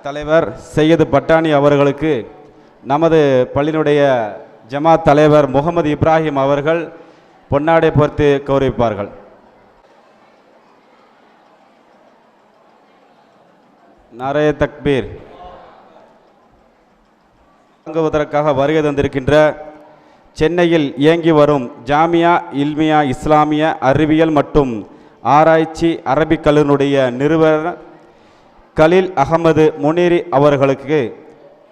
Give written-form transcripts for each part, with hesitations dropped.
தலைவர் சையது பட்டாணி அவர்களுக்கு நமது பள்ளியினுடைய ஜமாத் தலைவர் முகமது இப்ராஹிம் அவர்கள் பொன்னாடை போர்த்து கௌரவிப்பார்கள். நாரே தக்பீர். வழங்குவதற்காக வருகை தந்திருக்கின்ற சென்னையில் இயங்கி வரும் ஜாமியா இல்மியா இஸ்லாமிய அறிவியல் மற்றும் ஆராய்ச்சி அரபிக் கல்லூரியினுடைய நிறுவனர் கலீல் அகமது முனீரி அவர்களுக்கு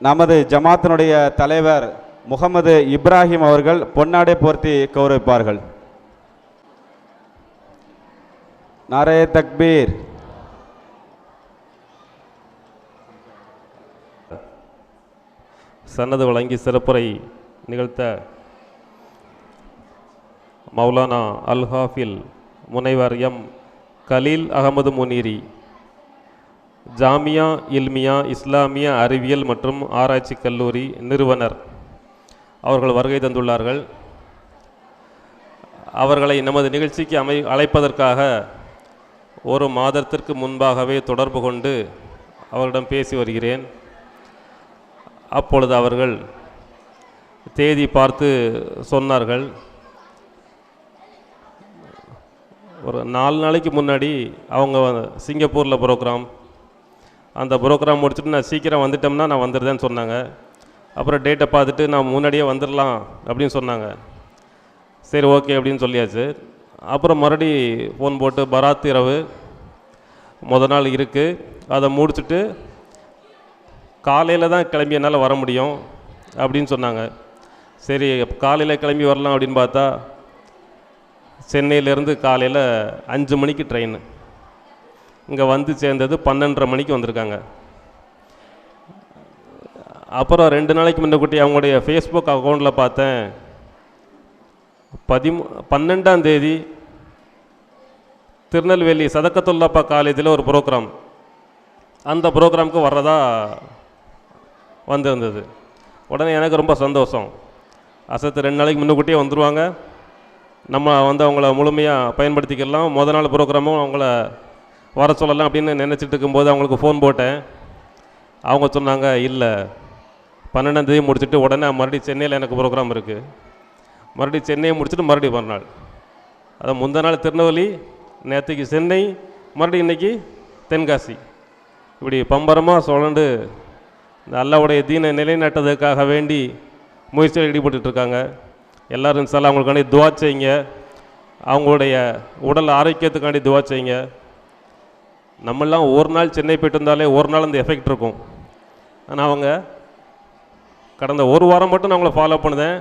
நமது ஜமாத்தினுடைய தலைவர் முகமது இப்ராஹிம் அவர்கள் பொன்னாடை போர்த்தி கௌரவிப்பார்கள். நாரே தக்பீர். சன்னது வழங்கி சிறப்புரை நிகழ்த்த மௌலானா அல் ஹாஃபில் முனைவர் எம் கலீல் அகமது முனீரி, ஜாமியா இல்மியா இஸ்லாமிய அறிவியல் மற்றும் ஆராய்ச்சி கல்லூரி நிறுவனர் அவர்கள் வருகை தந்துள்ளார்கள். அவர்களை நமது நிகழ்ச்சிக்கு அழைப்பதற்காக ஒரு மாதத்திற்கு முன்பாகவே தொடர்பு கொண்டு அவரிடம் பேசி வருகிறேன். அப்பொழுது அவர்கள் தேதி பார்த்து சொன்னார்கள். ஒரு 4 நாளைக்கு முன்னாடி அவங்க சிங்கப்பூரில் ப்ரோக்ராம், அந்த ப்ரோக்ராம் முடிச்சுட்டு நான் சீக்கிரம் வந்துட்டோம்னா நான் வந்துடுறேன்னு சொன்னாங்க. அப்புறம் டேட்டை பார்த்துட்டு நான் முன்னாடியே வந்துடலாம் அப்படின்னு சொன்னாங்க. சரி ஓகே அப்படின்னு சொல்லியாச்சு. அப்புறம் மறுபடி ஃபோன் போட்டு பராத் இரவு முத நாள் இருக்குது, அதை முடிச்சுட்டு காலையில் தான் கிளம்பி என்னால் வர முடியும் அப்படின்னு சொன்னாங்க. சரி காலையில் கிளம்பி வரலாம் அப்படின்னு பார்த்தா சென்னையிலேருந்து காலையில் 5 மணிக்கு ட்ரெயின், இங்கே வந்து சேர்ந்தது 12:30 மணிக்கு வந்திருக்காங்க. அப்புறம் 2 நாளைக்கு முன்னக்கூட்டி அவங்களுடைய ஃபேஸ்புக் அக்கௌண்ட்டில் பார்த்தேன், 12ஆம் தேதி திருநெல்வேலி சதக்கத்துல்லாப்பா காலேஜில் ஒரு ப்ரோக்ராம், அந்த ப்ரோக்ராமுக்கு வர்றதா வந்திருந்தது. உடனே எனக்கு ரொம்ப சந்தோஷம். அசத்து 2 நாளைக்கு முன்னக்கூட்டியே வந்துடுவாங்க, நம்ம வந்து அவங்கள முழுமையாக பயன்படுத்திக்கலாம், முதல் நாள் ப்ரோக்ராமும் அவங்கள வர சொல்லலாம் அப்படின்னு நினச்சிட்டு இருக்கும்போது அவங்களுக்கு ஃபோன் போட்டேன். அவங்க சொன்னாங்க, இல்லை 12ஆம் தேதி முடிச்சுட்டு உடனே மறுபடியும் சென்னையில் எனக்கு ப்ரோக்ராம் இருக்குது, மறுபடியும் சென்னையை முடிச்சுட்டு மறுபடியும் மறுநாள், அதை முந்த நாள் திருநெல்வேலி, நேற்றுக்கு சென்னை, மறுபடியும் இன்றைக்கி தென்காசி, இப்படி பம்பரமாக சுழண்டு இந்த அல்லாவுடைய தீனை நிலைநாட்டதுக்காக வேண்டி முயற்சியில் ஈடுபட்டுருக்காங்க. எல்லோரும் இன்ஷால்லா அவங்களுக்காண்டி துவா செய்யுங்க, அவங்களுடைய உடல் ஆரோக்கியத்துக்காண்டி துவா செய்யுங்க. நம்மளாம் ஒரு நாள் சென்னை போய்ட்டு இருந்தாலே ஒரு நாள் அந்த எஃபெக்ட் இருக்கும். ஆனால் அவங்க கடந்த ஒரு வாரம் மட்டும் நான் அவங்கள ஃபாலோ பண்ணுதேன்.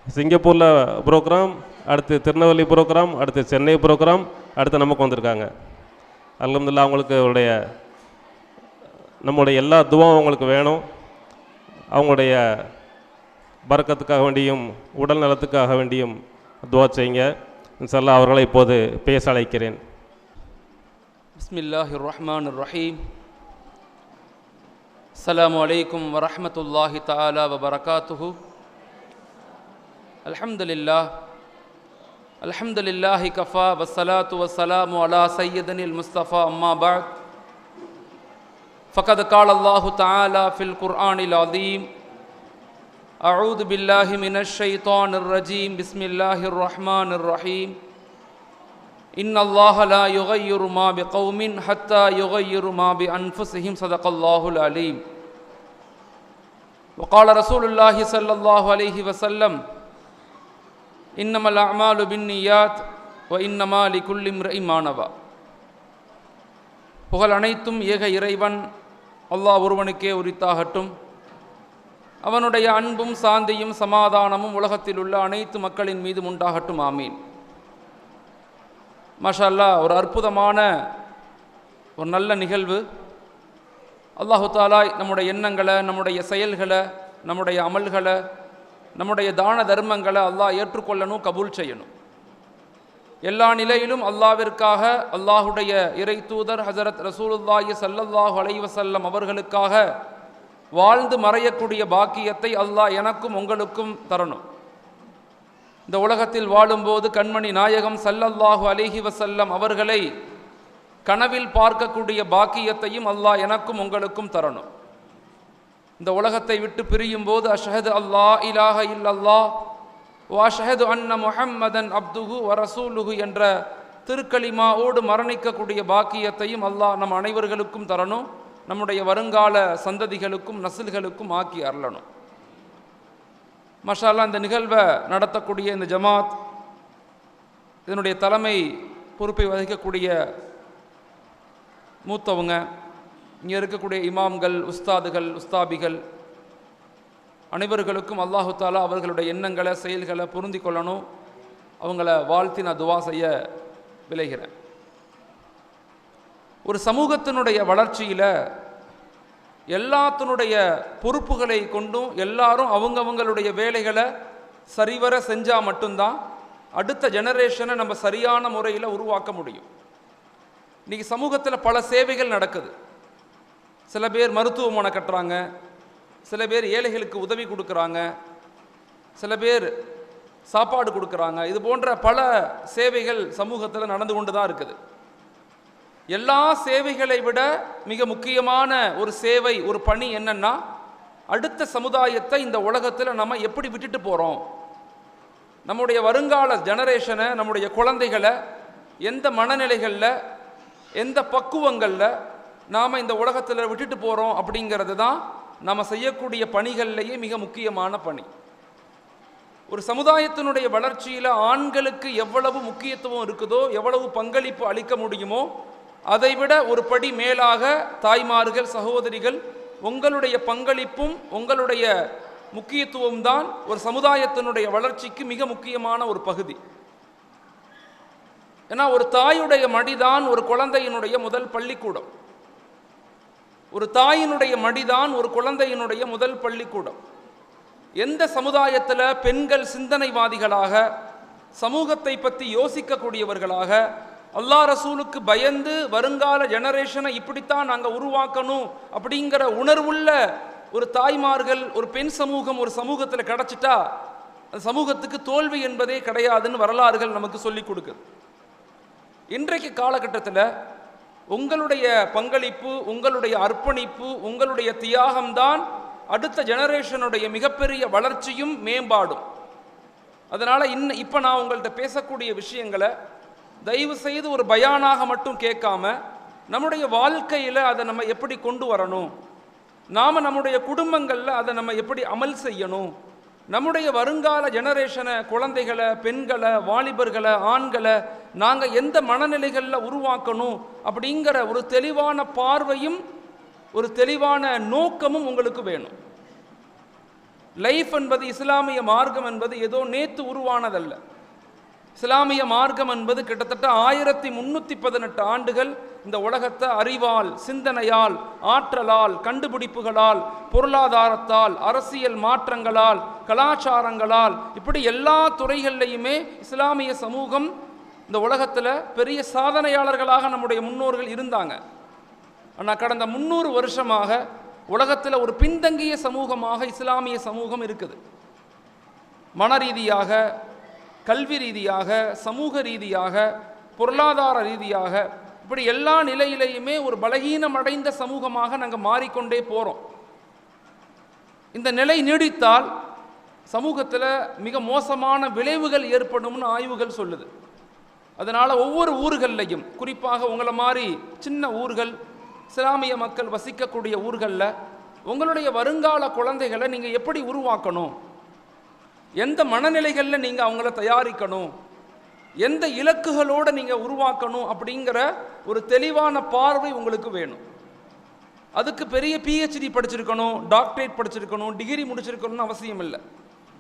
சிங்கப்பூரில் ப்ரோக்ராம், அடுத்து திருநெல்வேலி ப்ரோக்ராம், அடுத்து சென்னை ப்ரோக்ராம், அடுத்து நமக்கு வந்திருக்காங்க. அல்ஹம்துலில்லாஹ் அவங்களுக்கு நம்முடைய எல்லா துவாவும் அவங்களுக்கு வேணும். அவங்களுடைய பரக்கத்துக்காக வேண்டியும் உடல் நலத்துக்காக வேண்டியும் துவா செய்யுங்க. இன்ஷாஅல்லாஹ் அவர்களை இப்போது பேச அழைக்கிறேன். பிஸ்மில்லாஹிர் ரஹ்மானிர் ரஹீம். அஸ்ஸலாமு அலைக்கும் வரஹ்மத்துல்லாஹி தஆலா வபரகாத்துஹு. அல்ஹம்துலில்லாஹி கஃபா வஸ்ஸலாத்து வஸ்ஸலாமு அலா சய்யிதினில் முஸ்தஃபா அம்மா பஅத். ஃபகத் கால அல்லாஹு தஆலா ஃபில் குர்ஆனில் அஸீம். அஊது பில்லாஹி மினஷ் ஷைத்தானிர் ரஜீம். பிஸ்மில்லாஹிர் ரஹ்மானிர் ரஹீம். இன்னல்லாஹ லா யுகய்யிரு மா பிகௌமின் ஹத்தா யுகய்யிரு மா பிஅன்ஃபுஸிஹிம். ஸதகல்லாஹுல் அலீம். வகால ரசூலுல்லாஹி ஸல்லல்லாஹு அலைஹி வஸல்லம், இன்னமல் அஅமாலு பின்னியாத் வ இன்னமா லிகுல்லி இம்ரிஇன் மா நவா. புகழ் அனைத்தும் ஏக இறைவன் அல்லாஹ் ஒருவனுக்கே உரித்தாகட்டும். அவனுடைய அன்பும் சாந்தியும் சமாதானமும் உலகத்தில் உள்ள அனைத்து மக்களின் மீதும் உண்டாகட்டும். ஆமீன். மாஷா அல்லாஹ், ஒரு அற்புதமான ஒரு நல்ல நிகழ்வு. அல்லாஹு தாலா நம்முடைய எண்ணங்களை, நம்முடைய செயல்களை, நம்முடைய அமல்களை, நம்முடைய தான தர்மங்களை அல்லாஹ் ஏற்றுக்கொள்ளணும், கபூல் செய்யணும். எல்லா நிலையிலும் அல்லாஹ்விற்காக, அல்லாஹுடைய இறை தூதர் ஹஸரத் ரசூலுல்லாஹி ஸல்லல்லாஹு அலைஹி வஸல்லம் அவர்களுக்காக வாழ்ந்து மறையக்கூடிய பாக்கியத்தை அல்லாஹ் எனக்கும் உங்களுக்கும் தரணும். இந்த உலகத்தில் வாழும்போது கண்மணி நாயகம் ஸல்லல்லாஹு அலைஹி வஸல்லம் அவர்களை கனவில் பார்க்கக்கூடிய பாக்கியத்தையும் அல்லாஹ் எனக்கும் உங்களுக்கும் தரணும். இந்த உலகத்தை விட்டு பிரியும் போது அஷ்ஹது அல்லா இலாஹ இல்லல்லாஹ் வ அஷ்ஹது அன்ன முஹம்மதன் அப்துஹு வ ரசூலுஹு என்ற திருக்கலிமாவோடு மரணிக்கக்கூடிய பாக்கியத்தையும் அல்லாஹ் நம் அனைவர்களுக்கும் தரணும். நம்முடைய வருங்கால சந்ததிகளுக்கும் நசில்களுக்கும் ஆக்கி அருளணும். மாஷா அல்லாஹ், இந்த நிகழ்வை நடத்தக்கூடிய இந்த ஜமாத், இதனுடைய தலைமை பொறுப்பை வகிக்கக்கூடிய மூத்தவங்க, இங்கே இருக்கக்கூடிய இமாம்கள், உஸ்தாதுகள், உஸ்தாபிகள் அனைவர்களுக்கும் அல்லாஹு தாலா அவர்களுடைய எண்ணங்களை செயல்களை பொருந்தி கொள்ளணும். அவங்கள வாழ்த்தி நான் துவா செய்ய விளைகிறேன். ஒரு சமூகத்தினுடைய வளர்ச்சியில் எல்லாத்தினுடைய பொறுப்புகளை கொண்டும் எல்லாரும் அவங்கவங்களுடைய வேலைகளை சரிவர செஞ்சால் மட்டும்தான் அடுத்த ஜெனரேஷனை நம்ம சரியான முறையில் உருவாக்க முடியும். இன்றைக்கி சமூகத்தில் பல சேவைகள் நடக்குது. சில பேர் மருத்துவமனை கட்டுறாங்க, சில பேர் ஏழைகளுக்கு உதவி கொடுக்குறாங்க, சில பேர் சாப்பாடு கொடுக்குறாங்க. இது போன்ற பல சேவைகள் சமூகத்தில் நடந்து கொண்டு தான் இருக்குது. எல்லா சேவைகளை விட மிக முக்கியமான ஒரு சேவை, ஒரு பணி என்னன்னா, அடுத்த சமுதாயத்தை இந்த உலகத்தில் நம்ம எப்படி விட்டுட்டு போகிறோம், நம்முடைய வருங்கால ஜெனரேஷனை, நம்முடைய குழந்தைகளை எந்த மனநிலைகளில், எந்த பக்குவங்களில் நாம் இந்த உலகத்தில் விட்டுட்டு போகிறோம் அப்படிங்கிறது தான் நாம் செய்யக்கூடிய பணிகள்லேயே மிக முக்கியமான பணி. ஒரு சமுதாயத்தினுடைய வளர்ச்சியில் ஆண்களுக்கு எவ்வளவு முக்கியத்துவம் இருக்குதோ, எவ்வளவு பங்களிப்பு அளிக்க முடியுமோ, அதைவிட ஒரு படி மேலாக தாய்மார்கள், சகோதரிகள், உங்களுடைய பங்களிப்பும் உங்களுடைய முக்கியத்துவம் தான் ஒரு சமுதாயத்தினுடைய வளர்ச்சிக்கு மிக முக்கியமான ஒரு பகுதி. ஏன்னா ஒரு தாயுடைய மடிதான் ஒரு குழந்தையினுடைய முதல் பள்ளிக்கூடம். ஒரு தாயினுடைய மடிதான் ஒரு குழந்தையினுடைய முதல் பள்ளிக்கூடம். எந்த சமுதாயத்தில் பெண்கள் சிந்தனைவாதிகளாக, சமூகத்தை பற்றி யோசிக்கக்கூடியவர்களாக, அல்லாஹ் ரசூலுக்கு பயந்து வருங்கால ஜெனரேஷனை இப்படித்தான் நாங்கள் உருவாக்கணும் அப்படிங்கிற உணர்வுள்ள ஒரு தாய்மார்கள், ஒரு பெண் சமூகம் ஒரு சமூகத்தில் கிடச்சிட்டா அந்த சமூகத்துக்கு தோல்வி என்பதே கிடையாதுன்னு வரலாறுகள் நமக்கு சொல்லிக் கொடுக்குது. இன்றைக்கு காலகட்டத்தில் உங்களுடைய பங்களிப்பு, உங்களுடைய அர்ப்பணிப்பு, உங்களுடைய தியாகம்தான் அடுத்த ஜெனரேஷனுடைய மிகப்பெரிய வளர்ச்சியும் மேம்பாடும். அதனால் இப்போ நான் உங்கள்கிட்ட பேசக்கூடிய விஷயங்களை தயவு செய்து ஒரு பயானாக மட்டும் கேட்காம நம்முடைய வாழ்க்கையில் அதை நம்ம எப்படி கொண்டு வரணும், நாம் நம்முடைய குடும்பங்களில் அதை நம்ம எப்படி அமல் செய்யணும், நம்முடைய வருங்கால ஜெனரேஷனை, குழந்தைகளை, பெண்களை, வாலிபர்களை, ஆண்களை நாங்கள் எந்த மனநிலைகளில் உருவாக்கணும் அப்படிங்கிற ஒரு தெளிவான பார்வையும் ஒரு தெளிவான நோக்கமும் உங்களுக்கு வேணும். லைஃப் என்பது, இஸ்லாமிய மார்க்கம் என்பது ஏதோ நேற்று உருவானதல்ல. இஸ்லாமிய மார்க்கம் என்பது கிட்டத்தட்ட 1318 ஆண்டுகள் இந்த உலகத்தை அறிவால், சிந்தனையால், ஆற்றலால், கண்டுபிடிப்புகளால், பொருளாதாரத்தால், அரசியல் மாற்றங்களால், கலாச்சாரங்களால், இப்படி எல்லா துறைகள்லையுமே இஸ்லாமிய சமூகம் இந்த உலகத்தில் பெரிய சாதனையாளர்களாக நம்முடைய முன்னோர்கள் இருந்தாங்க. ஆனால் கடந்த 300 வருஷமாக உலகத்தில் ஒரு பின்தங்கிய சமூகமாக இஸ்லாமிய சமூகம் இருக்குது. மன ரீதியாக, கல்வி ரீதியாக, சமூக ரீதியாக, பொருளாதார ரீதியாக, இப்படி எல்லா நிலையிலையுமே ஒரு பலகீனமடைந்த சமூகமாக நாங்கள் மாறிக்கொண்டே போகிறோம். இந்த நிலை நீடித்தால் சமூகத்தில் மிக மோசமான விளைவுகள் ஏற்படும்னு ஆய்வுகள் சொல்லுது. அதனால் ஒவ்வொரு ஊர்கள்லையும், குறிப்பாக உங்களை மாதிரி சின்ன ஊர்கள், இஸ்லாமிய மக்கள் வசிக்கக்கூடிய ஊர்களில் உங்களுடைய வருங்கால குழந்தைகளை நீங்கள் எப்படி உருவாக்கணும், எந்த மனநிலைகளில் நீங்கள் அவங்கள தயாரிக்கணும், எந்த இலக்குகளோடு நீங்கள் உருவாக்கணும் அப்படிங்கிற ஒரு தெளிவான பார்வை உங்களுக்கு வேணும். அதுக்கு பெரிய பிஹெச்டி படிச்சிருக்கணும், டாக்டரேட் படிச்சிருக்கணும், டிகிரி முடிச்சிருக்கணும்னு அவசியம் இல்லை.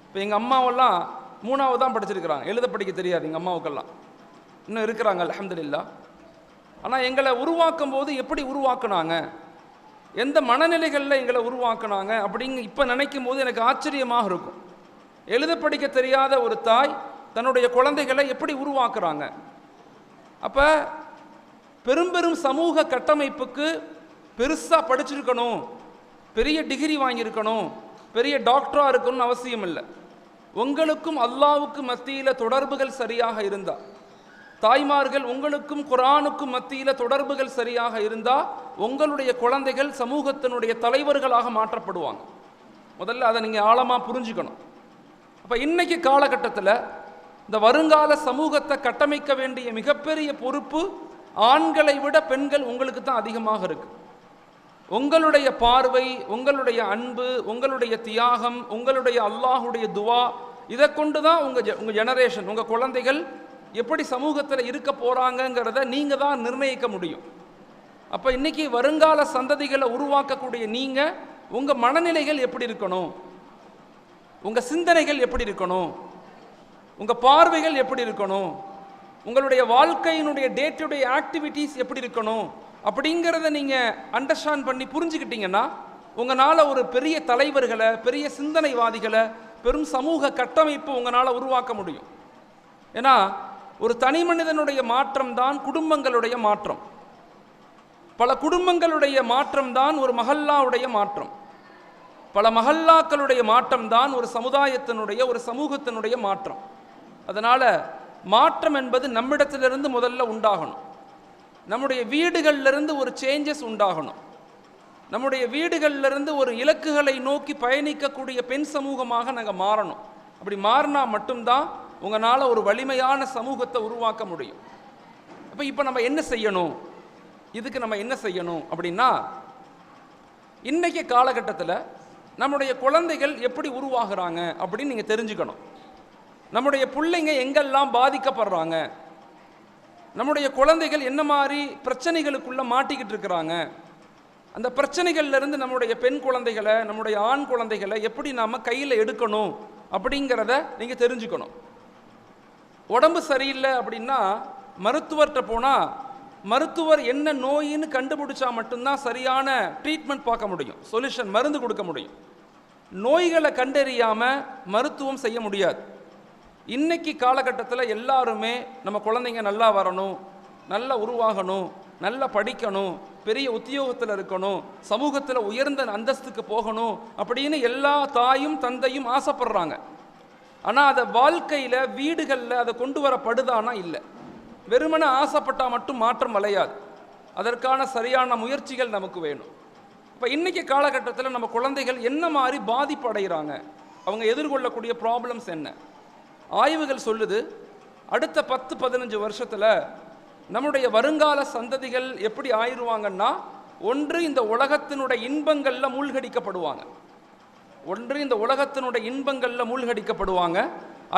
இப்போ எங்கள் அம்மாவெல்லாம் 3வது தான் படிச்சிருக்கிறாங்க, எழுத படிக்க தெரியாது எங்கள் அம்மாவுக்கெல்லாம், இன்னும் இருக்கிறாங்க அல்ஹம்துலில்லாஹ். ஆனால் எங்களை உருவாக்கும் போது எப்படி உருவாக்குனாங்க, எந்த மனநிலைகளில் எங்களை உருவாக்குனாங்க அப்படிங்க இப்போ நினைக்கும் போது எனக்கு ஆச்சரியமாக இருக்கும். எழுத படிக்க தெரியாத ஒரு தாய் தன்னுடைய குழந்தைகளை எப்படி உருவாக்குறாங்க? அப்போ பெரும் சமூக கட்டமைப்புக்கு பெருசாக படிச்சிருக்கணும், பெரிய டிகிரி வாங்கியிருக்கணும், பெரிய டாக்டராக இருக்கணும்னு அவசியம் இல்லை. உங்களுக்கும் அல்லாஹ்வுக்கும் மத்தியில் தொடர்புகள் சரியாக இருந்தால், தாய்மார்கள் உங்களுக்கும் குர்ஆனுக்கும் மத்தியில் தொடர்புகள் சரியாக இருந்தால் உங்களுடைய குழந்தைகள் சமூகத்தினுடைய தலைவர்களாக மாற்றப்படுவாங்க. முதல்ல அதை நீங்கள் ஆழமாக புரிஞ்சுக்கணும். அப்போ இன்னைக்கு காலகட்டத்தில் இந்த வருங்கால சமூகத்தை கட்டமைக்க வேண்டிய மிகப்பெரிய பொறுப்பு ஆண்களை விட பெண்கள் உங்களுக்கு தான் அதிகமாக இருக்கு. உங்களுடைய பார்வை, உங்களுடைய அன்பு, உங்களுடைய தியாகம், உங்களுடைய அல்லாஹுடைய துவா, இதை கொண்டு தான் உங்கள் ஜெனரேஷன், உங்கள் குழந்தைகள் எப்படி சமூகத்தில் இருக்க போகிறாங்கங்கிறத நீங்கள் தான் நிர்ணயிக்க முடியும். அப்போ இன்றைக்கி வருங்கால சந்ததிகளை உருவாக்கக்கூடிய நீங்கள் உங்கள் மனநிலைகள் எப்படி இருக்கணும், உங்கள் சிந்தனைகள் எப்படி இருக்கணும், உங்கள் பார்வைகள் எப்படி இருக்கணும், உங்களுடைய வாழ்க்கையினுடைய டே டு டே ஆக்டிவிட்டீஸ் எப்படி இருக்கணும் அப்படிங்கிறத நீங்கள் அண்டர்ஸ்டாண்ட் பண்ணி புரிஞ்சுக்கிட்டீங்கன்னா உங்களால் ஒரு பெரிய தலைவர்களை, பெரிய சிந்தனைவாதிகளை, பெரும் சமூக கட்டமைப்பு உங்களால் உருவாக்க முடியும். ஏன்னா ஒரு தனி மனிதனுடைய மாற்றம் தான் குடும்பங்களுடைய மாற்றம். பல குடும்பங்களுடைய மாற்றம் தான் ஒரு மஹல்லாவுடைய மாற்றம். பல மஹல்லாக்களுடைய மாற்றம் தான் ஒரு சமுதாயத்தினுடைய, ஒரு சமூகத்தினுடைய மாற்றம். அதனால் மாற்றம் என்பது நம்மிடத்திலிருந்து முதல்ல உண்டாகணும். நம்முடைய வீடுகளிலிருந்து ஒரு சேஞ்சஸ் உண்டாகணும். நம்முடைய வீடுகளிலிருந்து ஒரு இலக்குகளை நோக்கி பயணிக்கக்கூடிய பெண் சமூகமாக நாங்கள் மாறணும். அப்படி மாறினா மட்டும்தான் உங்களால் ஒரு வலிமையான சமூகத்தை உருவாக்க முடியும். இப்போ நம்ம என்ன செய்யணும், இதுக்கு நம்ம என்ன செய்யணும் அப்படின்னா, இன்றைக்கி காலகட்டத்தில் நம்முடைய குழந்தைகள் எப்படி உருவாகிறாங்க அப்படின்னு நீங்கள் தெரிஞ்சுக்கணும். நம்முடைய பிள்ளைங்க எங்கெல்லாம் பாதிக்கப்படுறாங்க, நம்முடைய குழந்தைகள் என்ன மாதிரி பிரச்சனைகளுக்குள்ளே மாட்டிக்கிட்டு இருக்கிறாங்க, அந்த பிரச்சனைகள்லேருந்து நம்முடைய பெண் குழந்தைகளை, நம்முடைய ஆண் குழந்தைகளை எப்படி நாம் கையில் எடுக்கணும் அப்படிங்கிறத நீங்கள் தெரிஞ்சுக்கணும். உடம்பு சரியில்லை அப்படின்னா மருத்துவர்கிட்ட போனால் மருத்துவர் என்ன நோயின்னு கண்டுபிடிச்சா மட்டும்தான் சரியான ட்ரீட்மெண்ட் பார்க்க முடியும், சொல்யூஷன், மருந்து கொடுக்க முடியும். நோய்களை கண்டறியாமல் மருத்துவம் செய்ய முடியாது. இன்னைக்கு காலகட்டத்தில் எல்லாருமே நம்ம குழந்தைங்க நல்லா வரணும், நல்லா உருவாகணும், நல்லா படிக்கணும், பெரிய உத்தியோகத்தில் இருக்கணும், சமூகத்தில் உயர்ந்த அந்தஸ்துக்கு போகணும் அப்படின்னு எல்லா தாயும் தந்தையும் ஆசைப்படுறாங்க. ஆனால் அதை வாழ்க்கையில் வீடுகளில் அதை கொண்டு வரப்படுதானா இல்லை. வெறுமனே ஆசைப்பட்டால் மட்டும் மாற்றம் அலையாது. அதற்கான சரியான முயற்சிகள் நமக்கு வேணும். இப்போ இன்றைக்கி காலகட்டத்தில் நம்ம குழந்தைகள் என்ன மாதிரி பாதிப்பு அடைகிறாங்க, அவங்க எதிர்கொள்ளக்கூடிய ப்ராப்ளம்ஸ் என்ன, ஆய்வுகள் சொல்லுது. அடுத்த 10-15 வருஷத்தில் நம்முடைய வருங்கால சந்ததிகள் எப்படி ஆயிடுவாங்கன்னா, ஒன்று இந்த உலகத்தினுடைய இன்பங்களில் மூழ்கடிக்கப்படுவாங்க,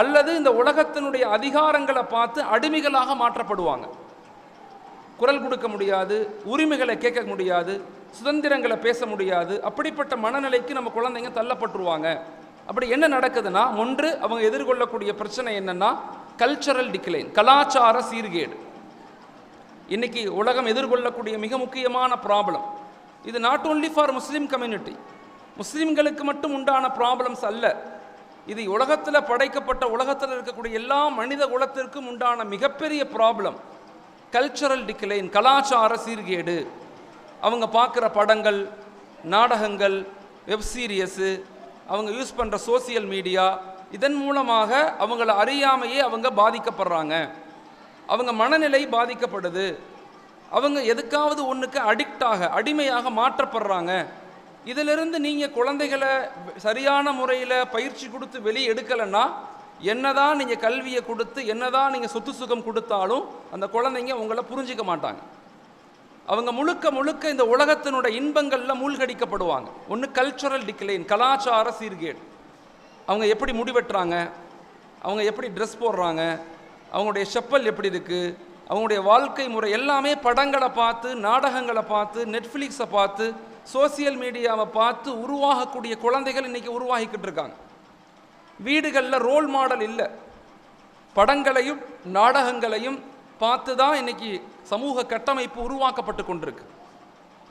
அல்லது இந்த உலகத்தினுடைய அதிகாரங்களை பார்த்து அடிமைகளாக மாற்றப்படுவாங்க. குரல் கொடுக்க முடியாது, உரிமைகளை கேட்க முடியாது, சுதந்திரங்களை பேச முடியாது. அப்படிப்பட்ட மனநிலைக்கு நம்ம குழந்தைங்க தள்ளப்பட்டுருவாங்க. அப்படி என்ன நடக்குதுன்னா, ஒன்று அவங்க எதிர்கொள்ளக்கூடிய பிரச்சனை என்னன்னா கல்ச்சரல் டிக்ளைன், கலாச்சார சீர்கேடு. இன்னைக்கு உலகம் எதிர்கொள்ளக்கூடிய மிக முக்கியமான ப்ராப்ளம் இது. Not only for Muslim community, முஸ்லீம்களுக்கு மட்டும் உண்டான ப்ராப்ளம்ஸ் அல்ல இது. உலகத்தில் படைக்கப்பட்ட, உலகத்தில் இருக்கக்கூடிய எல்லா மனித குலத்திற்கும் உண்டான மிகப்பெரிய ப்ராப்ளம் கல்ச்சரல் டிக்ளைன், கலாச்சார சீர்கேடு. அவங்க பார்க்குற படங்கள், நாடகங்கள், வெப் சீரியஸு, அவங்க யூஸ் பண்ணுற சோசியல் மீடியா, இதன் மூலமாக அவங்கள அறியாமையே அவங்க பாதிக்கப்படுறாங்க. அவங்க மனநிலை பாதிக்கப்படுது. அவங்க எதுக்காவது ஒன்றுக்கு அடிமையாக மாற்றப்படுறாங்க. இதிலிருந்து நீங்கள் குழந்தைகளை சரியான முறையில் பயிற்சி கொடுத்து வெளியே எடுக்கலைன்னா, என்னதான் நீங்கள் கல்வியை கொடுத்து, என்னதான் நீங்கள் சொத்து சுகம் கொடுத்தாலும் அந்த குழந்தைங்க உங்களை புரிஞ்சிக்க மாட்டாங்க. அவங்க முழுக்க இந்த உலகத்தினுடைய இன்பங்களில் மூழ்கடிக்கப்படுவாங்க. ஒன்று கல்ச்சரல் டிக்ளைன், கலாச்சார சீர்கேடு. அவங்க எப்படி முடிவெட்டுறாங்க, அவங்க எப்படி ட்ரெஸ் போடுறாங்க, அவங்களுடைய செப்பல் எப்படி இருக்குது, அவங்களுடைய வாழ்க்கை முறை எல்லாமே படங்களை பார்த்து, நாடகங்களை பார்த்து, நெட்ஃப்ளிக்ஸை பார்த்து, சோசியல் மீடியாவை பார்த்து உருவாகக்கூடிய குழந்தைகள் இன்றைக்கி உருவாகிக்கிட்டு இருக்காங்க. வீடுகளில் ரோல் மாடல் இல்லை. படங்களையும் நாடகங்களையும் பார்த்து தான் இன்றைக்கி சமூக கட்டமைப்பு உருவாக்கப்பட்டு கொண்டிருக்கு.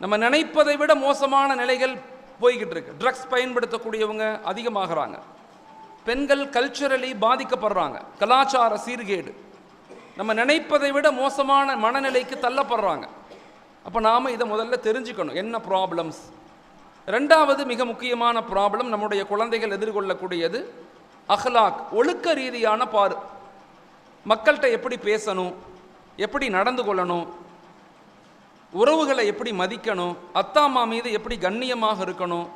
நம்ம நினைப்பதை விட மோசமான நிலைகள் போய்கிட்டு இருக்கு. ட்ரக்ஸ் பயன்படுத்தக்கூடியவங்க அதிகமாகறாங்க. பெண்கள் கல்ச்சரலி பாதிக்கப்படுறாங்க. கலாச்சார சீர்கேடு. நம்ம நினைப்பதை விட மோசமான மனநிலைக்கு தள்ளப்படுறாங்க. அப்போ நாம் இதை முதல்ல தெரிஞ்சுக்கணும், என்ன ப்ராப்ளம்ஸ். ரெண்டாவது மிக முக்கியமான ப்ராப்ளம் நம்முடைய குழந்தைகள் எதிர்கொள்ளக்கூடியது அஹ்லாக், ஒழுக்க ரீதியான மக்கள்கிட்ட எப்படி பேசணும், எப்படி நடந்து கொள்ளணும், உறவுகளை எப்படி மதிக்கணும், அத்தா அம்மா மீது எப்படி கண்ணியமாக இருக்கணும்,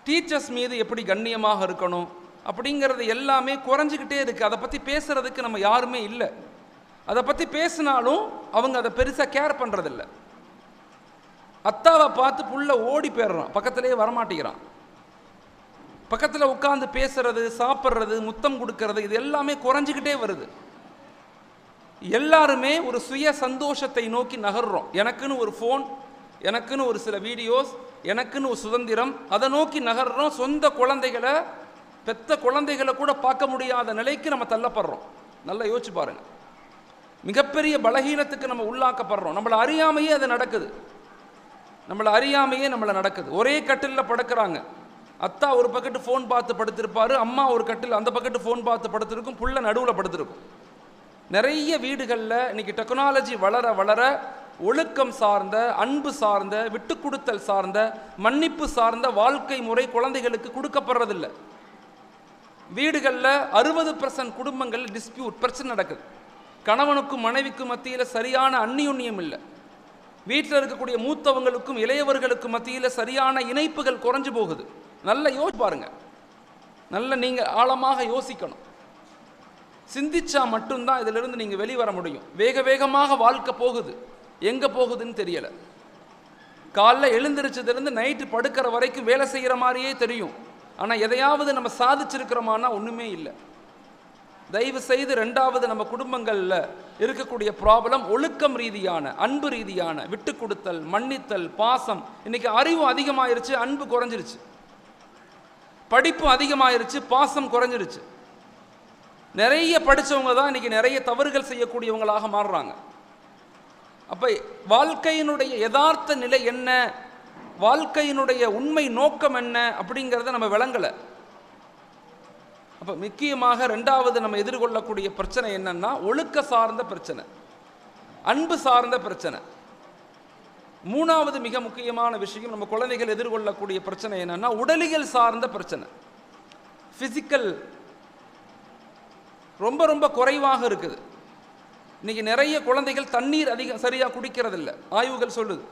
டீச்சர்ஸ் மீது எப்படி கண்ணியமாக இருக்கணும் அப்படிங்கிறது எல்லாமே குறைஞ்சிக்கிட்டே இருக்குது. அதை பற்றி பேசுகிறதுக்கு நம்ம யாருமே இல்லை. அதை பற்றி பேசினாலும் அவங்க அதை பெருசாக கேர் பண்ணுறதில்ல. அத்தாவை பார்த்து புள்ள ஓடி போயிடுறான், பக்கத்திலேயே வரமாட்டேங்கிறான். பக்கத்தில் உட்காந்து பேசுறது, சாப்பிட்றது, முத்தம் கொடுக்கறது, இது எல்லாமே குறைஞ்சிக்கிட்டே வருது. எல்லாருமே ஒரு சுய சந்தோஷத்தை நோக்கி நகர்றோம். எனக்குன்னு ஒரு ஃபோன், எனக்குன்னு ஒரு சில வீடியோஸ், எனக்குன்னு ஒரு சுதந்திரம், அதை நோக்கி நகர்றோம். சொந்த குழந்தைகளை, பெத்த குழந்தைகளை கூட பார்க்க முடியாத நிலைக்கு நம்ம தள்ளப்படுறோம். நல்லா யோசிச்சு பாருங்க. மிகப்பெரிய பலகீனத்துக்கு நம்ம உள்ளாக்கப்படுறோம். நம்மளை அறியாமையே அது நடக்குது. நம்மளை அறியாமையே நம்மளை நடக்குது. ஒரே கட்டிலில் படுக்கிறாங்க. அத்தா ஒரு பக்கெட்டு ஃபோன் பார்த்து படுத்திருப்பாரு, அம்மா ஒரு கட்டில் அந்த பக்கெட்டு ஃபோன் பார்த்து படுத்திருக்கும், புள்ள நடுவில் படுத்திருக்கும். நிறைய வீடுகளில் இன்னைக்கு டெக்னாலஜி வளர வளர ஒழுக்கம் சார்ந்த, அன்பு சார்ந்த, விட்டு கொடுத்தல் சார்ந்த, மன்னிப்பு சார்ந்த வாழ்க்கை முறை குழந்தைகளுக்கு கொடுக்கப்படுறதில்லை. வீடுகளில் 60% குடும்பங்கள் டிஸ்பியூட், பிரச்சனை நடக்குது. கணவனுக்கும் மனைவிக்கும் மத்தியில் சரியான அந்நியுன்யம் இல்லை. வீட்டில் இருக்கக்கூடிய மூத்தவங்களுக்கும் இளையவர்களுக்கும் மத்தியில் சரியான இணைப்புகள் குறைஞ்சு போகுது. நல்ல யோசிச்சு பாருங்க. நல்ல நீங்கள் ஆழமாக யோசிக்கணும். சிந்திச்சா மட்டும்தான் இதிலிருந்து நீங்கள் வெளிவர முடியும். வேக வேகமாக வாழ்க்கை போகுது, எங்கே போகுதுன்னு தெரியலை. காலைல எழுந்திரிச்சதுலேருந்து நைட்டு படுக்கிற வரைக்கும் வேலை செய்கிற மாதிரியே தெரியும். ஆனால் எதையாவது நம்ம சாதிச்சிருக்கிறோமானா ஒன்றுமே இல்லை. தயவு செய்து ரெண்டாவது நம்ம குடும்பங்களில் இருக்கக்கூடிய ப்ராப்ளம் ஒழுக்கம் ரீதியான, அன்பு ரீதியான, விட்டு கொடுத்தல், மன்னித்தல், பாசம். இன்னைக்கு அறிவு அதிகமாயிருச்சு, அன்பு குறைஞ்சிருச்சு. படிப்பு அதிகமாயிருச்சு, பாசம் குறைஞ்சிருச்சு. நிறைய படித்தவங்க தான் இன்னைக்கு நிறைய தவறுகள் செய்யக்கூடியவங்களாக மாறுறாங்க. அப்போ வாழ்க்கையினுடைய யதார்த்த நிலை என்ன, வாழ்க்கையினுடைய உண்மை நோக்கம் என்ன அப்படிங்கிறத நம்ம விளங்கலை. அப்போ முக்கியமாக ரெண்டாவது நம்ம எதிர்கொள்ளக்கூடிய பிரச்சனை என்னன்னா ஒழுக்க சார்ந்த பிரச்சனை, அன்பு சார்ந்த பிரச்சனை. மூணாவது மிக முக்கியமான விஷயம் நம்ம குழந்தைகள் எதிர்கொள்ளக்கூடிய பிரச்சனை என்னன்னா உடலியல் சார்ந்த பிரச்சனை. ஃபிசிக்கல் ரொம்ப ரொம்ப குறைவாக இருக்குது. இன்னைக்கு நிறைய குழந்தைகள் தண்ணீர் சரியாக குடிக்கிறதில்ல. ஆய்வுகள் சொல்லுது.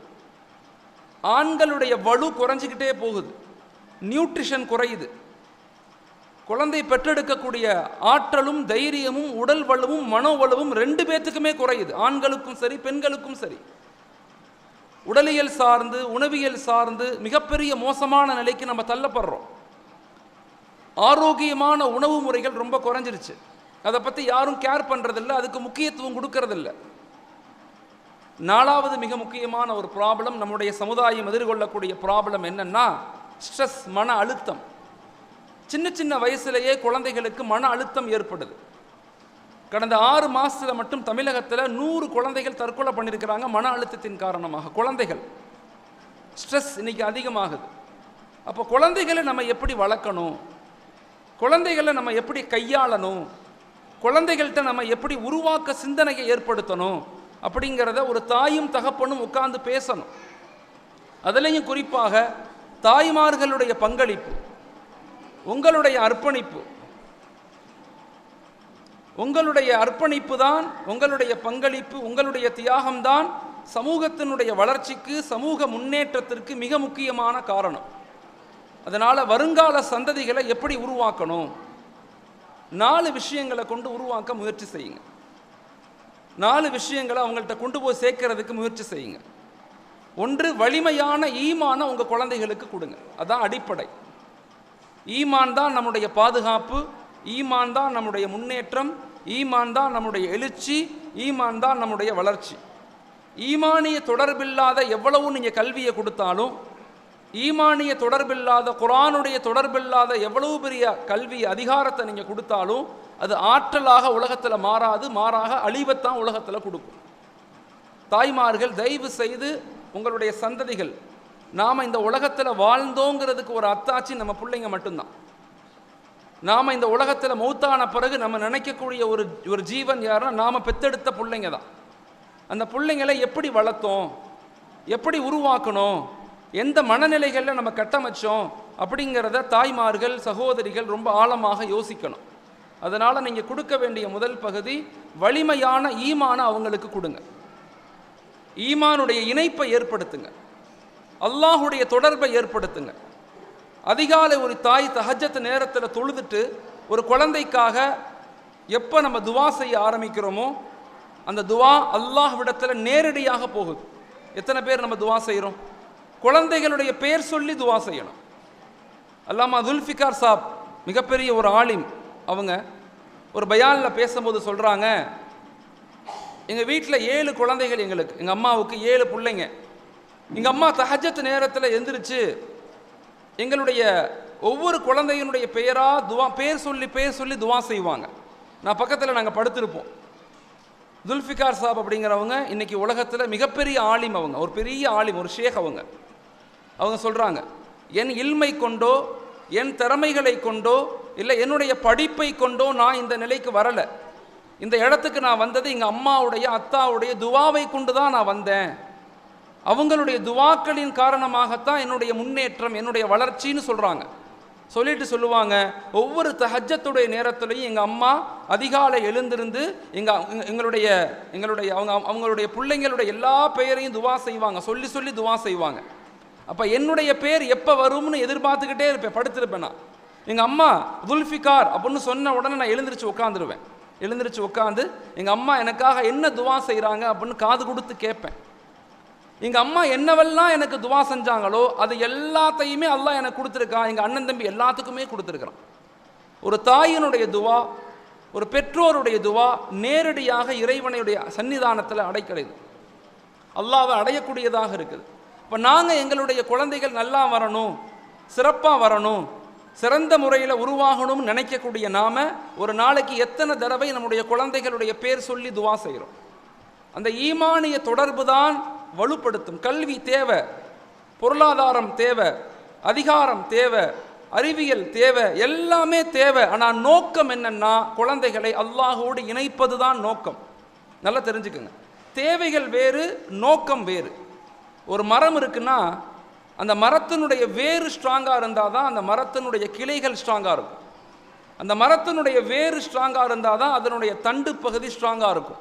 ஆண்களுடைய வலு குறைஞ்சிக்கிட்டே போகுது, நியூட்ரிஷன் குறையுது. குழந்தை பெற்றெடுக்கக்கூடிய ஆற்றலும் தைரியமும் உடல் வலுவும் மனோ வலுவும் 2 பேத்துக்குமே குறையுது, ஆண்களுக்கும் சரி பெண்களுக்கும் சரி. உடலியல் சார்ந்து, உணவியல் சார்ந்து மிகப்பெரிய மோசமான நிலைக்கு நம்ம தள்ளப்படுறோம். ஆரோக்கியமான உணவு முறைகள் ரொம்ப குறைஞ்சிருச்சு. அதை பற்றி யாரும் கேர் பண்ணுறதில்ல, அதுக்கு முக்கியத்துவம் கொடுக்கறதில்ல. நாலாவது மிக முக்கியமான ஒரு ப்ராப்ளம், நம்முடைய சமுதாயம் எதிர்கொள்ளக்கூடிய ப்ராப்ளம் என்னன்னா ஸ்ட்ரெஸ், மன அழுத்தம். சின்ன சின்ன வயசுலேயே குழந்தைகளுக்கு மன அழுத்தம் ஏற்படுது. கடந்த 6 மாதத்தில் மட்டும் தமிழகத்தில் 100 குழந்தைகள் தற்கொலை பண்ணியிருக்கிறாங்க மன அழுத்தத்தின் காரணமாக. குழந்தைகள் ஸ்ட்ரெஸ் இன்னைக்கு அதிகமாகுது. அப்போ குழந்தைகளை நம்ம எப்படி வளர்க்கணும், குழந்தைகளை நம்ம எப்படி கையாளணும், குழந்தைகள்கிட்ட நம்ம எப்படி உருவாக்க சிந்தனையை ஏற்படுத்தணும் அப்படிங்கிறத ஒரு தாயும் தகப்பனும் உட்கார்ந்து பேசணும். அதுலேயும் குறிப்பாக தாய்மார்களுடைய பங்களிப்பு, உங்களுடைய அர்ப்பணிப்பு, உங்களுடைய அர்ப்பணிப்பு தான், உங்களுடைய பங்களிப்பு, உங்களுடைய தியாகம்தான் சமூகத்தினுடைய வளர்ச்சிக்கு, சமூக முன்னேற்றத்திற்கு மிக முக்கியமான காரணம். அதனால் வருங்கால சந்ததிகளை எப்படி உருவாக்கணும், 4 விஷயங்களை கொண்டு உருவாக்க முயற்சி செய்யுங்க. 4 விஷயங்களை அவங்கள்ட்ட கொண்டு போய் சேர்க்கறதுக்கு முயற்சி செய்யுங்க. 1, வலிமையான ஈமான உங்கள் குழந்தைகளுக்கு கொடுங்க. அதான் அடிப்படை. ஈமான் தான் நம்முடைய பாதுகாப்பு, ஈமான் தான் நம்முடைய முன்னேற்றம், ஈமான் தான் நம்முடைய எழுச்சி, ஈமான் தான் நம்முடைய வளர்ச்சி. ஈமானிய தொடர்பில்லாத எவ்வளவு நீங்கள் கல்வியை கொடுத்தாலும், ஈமானிய தொடர்பில்லாத, குர்ஆனுடைய தொடர்பில்லாத எவ்வளவு பெரிய கல்வி அதிகாரத்தை நீங்கள் கொடுத்தாலும் அது ஆற்றலாக உலகத்தில் மாறாது, மாறாக அழிவைத்தான் உலகத்தில் கொடுக்கும். தாய்மார்கள் தயவு செய்து உங்களுடைய சந்ததிகள், நாம் இந்த உலகத்தில் வாழ்ந்தோங்கிறதுக்கு ஒரு அத்தாட்சி நம்ம பிள்ளைங்க மட்டும்தான். நாம் இந்த உலகத்தில் மௌத்தான பிறகு நம்ம நினைக்கக்கூடிய ஒரு ஜீவன் யாருன்னா நாம் பெத்தெடுத்த பிள்ளைங்க தான். அந்த பிள்ளைங்களை எப்படி வளர்த்தோம், எப்படி உருவாக்கணும், எந்த மனநிலைகளில் நம்ம கட்டமைச்சோம் அப்படிங்கிறத தாய்மார்கள், சகோதரிகள் ரொம்ப ஆழமாக யோசிக்கணும். அதனால் நீங்கள் கொடுக்க வேண்டிய முதல் பகுதி வலிமையான ஈமான அவங்களுக்கு கொடுங்க. ஈமானுடைய இணைப்பை ஏற்படுத்துங்க. அல்லாஹுடைய தொடர்பை ஏற்படுத்துங்க. அதிகாலை ஒரு தாய் தஹஜ்ஜத் நேரத்தில் தொழுதுட்டு ஒரு குழந்தைக்காக எப்போ நம்ம துவா செய்ய ஆரம்பிக்கிறோமோ அந்த துவா அல்லாஹ்விடத்தில் நேரடியாக போகுது. எத்தனை பேர் நம்ம துவா செய்கிறோம்? குழந்தைகளுடைய பெயர் சொல்லி துவா செய்யணும். அல்லாமா துல்ஃபிகார் சாப் மிகப்பெரிய ஒரு ஆலிம், அவங்க ஒரு பயானில் பேசும்போது சொல்கிறாங்க, எங்கள் வீட்டில் 7 குழந்தைகள், எங்கள் அம்மாவுக்கு 7 பிள்ளைங்க. எங்கள் அம்மா தஹஜ்ஜத் நேரத்தில் எந்திரிச்சு எங்களுடைய ஒவ்வொரு குழந்தையினுடைய பெயர் சொல்லி துவா செய்வாங்க. நான் பக்கத்தில் நாங்கள் படுத்திருப்போம். துல்ஃபிகார் சாப் அப்படிங்கிறவங்க இன்னைக்கு உலகத்தில் மிகப்பெரிய ஆலிம், அவங்க ஒரு பெரிய ஆலிம், ஒரு ஷேக். அவங்க சொல்கிறாங்க, என் இல்மை கொண்டோ என் திறமைகளை கொண்டோ இல்லை என்னுடைய படிப்பை கொண்டோ நான் இந்த நிலைக்கு வரலை. இந்த இடத்துக்கு நான் வந்தது எங்கள் அம்மாவுடைய அத்தாவுடைய துவாவை கொண்டு தான் நான் வந்தேன். அவங்களுடைய துவாக்களின் காரணமாகத்தான் என்னுடைய முன்னேற்றம், என்னுடைய வளர்ச்சின்னு சொல்கிறாங்க. சொல்லுவாங்க, ஒவ்வொரு தஹஜ்ஜத்துடைய நேரத்துலையும் எங்கள் அம்மா அதிகாலை எழுந்திருந்து அவங்களுடைய பிள்ளைங்களுடைய எல்லா பெயரையும் துவா செய்வாங்க, சொல்லி துவா செய்வாங்க. அப்போ என்னுடைய பேர் எப்போ வரும்னு எதிர்பார்த்துக்கிட்டே இருப்பேன், படுத்திருப்பேன் நான். எங்கள் அம்மா துல்ஃபிகார் அப்படின்னு சொன்ன உடனே நான் எழுந்திரிச்சு உட்காந்து எங்கள் அம்மா எனக்காக என்ன துவா செய்கிறாங்க அப்படின்னு காது கொடுத்து கேட்பேன். எங்கள் அம்மா என்னவெல்லாம் எனக்கு துவா செஞ்சாங்களோ அது எல்லாத்தையுமே அல்லாஹ் எனக்கு கொடுத்துருக்கான். எங்கள் அண்ணன் தம்பி எல்லாத்துக்குமே கொடுத்துருக்குறான். ஒரு தாயினுடைய துவா, ஒரு பெற்றோருடைய துவா நேரடியாக இறைவனுடைய சன்னிதானத்தில் அடைக்கிறது, அல்லாஹ்வை அடையக்கூடியதாக இருக்குது. இப்போ நாங்கள் எங்களுடைய குழந்தைகள் நல்லா வரணும், சிறப்பாக வரணும், சிறந்த முறையில் உருவாகணும்னு நினைக்கக்கூடிய நாம ஒரு நாளைக்கு எத்தனை தடவை நம்முடைய குழந்தைகளுடைய பேர் சொல்லி துவா செய்கிறோம்? அந்த ஈமானிய தொடர்பு தான் வலுப்படுத்தும். கல்வி தேவை, பொருளாதாரம் தேவை, அதிகாரம் தேவை, அறிவியல் தேவை, எல்லாமே தேவை. ஆனால் நோக்கம் என்னன்னா குழந்தைகளை அல்லாஹோடு இணைப்பது தான் நோக்கம். நல்லா தெரிஞ்சுக்குங்க. தேவைகள் வேறு, நோக்கம் வேறு. ஒரு மரம் இருக்குன்னா அந்த மரத்தினுடைய வேறு ஸ்ட்ராங்காக இருந்தால் தான் அந்த மரத்தினுடைய கிளைகள் ஸ்ட்ராங்காக இருக்கும். அந்த மரத்தினுடைய வேறு ஸ்ட்ராங்காக இருந்தால் தான் அதனுடைய தண்டு பகுதி ஸ்ட்ராங்காக இருக்கும்.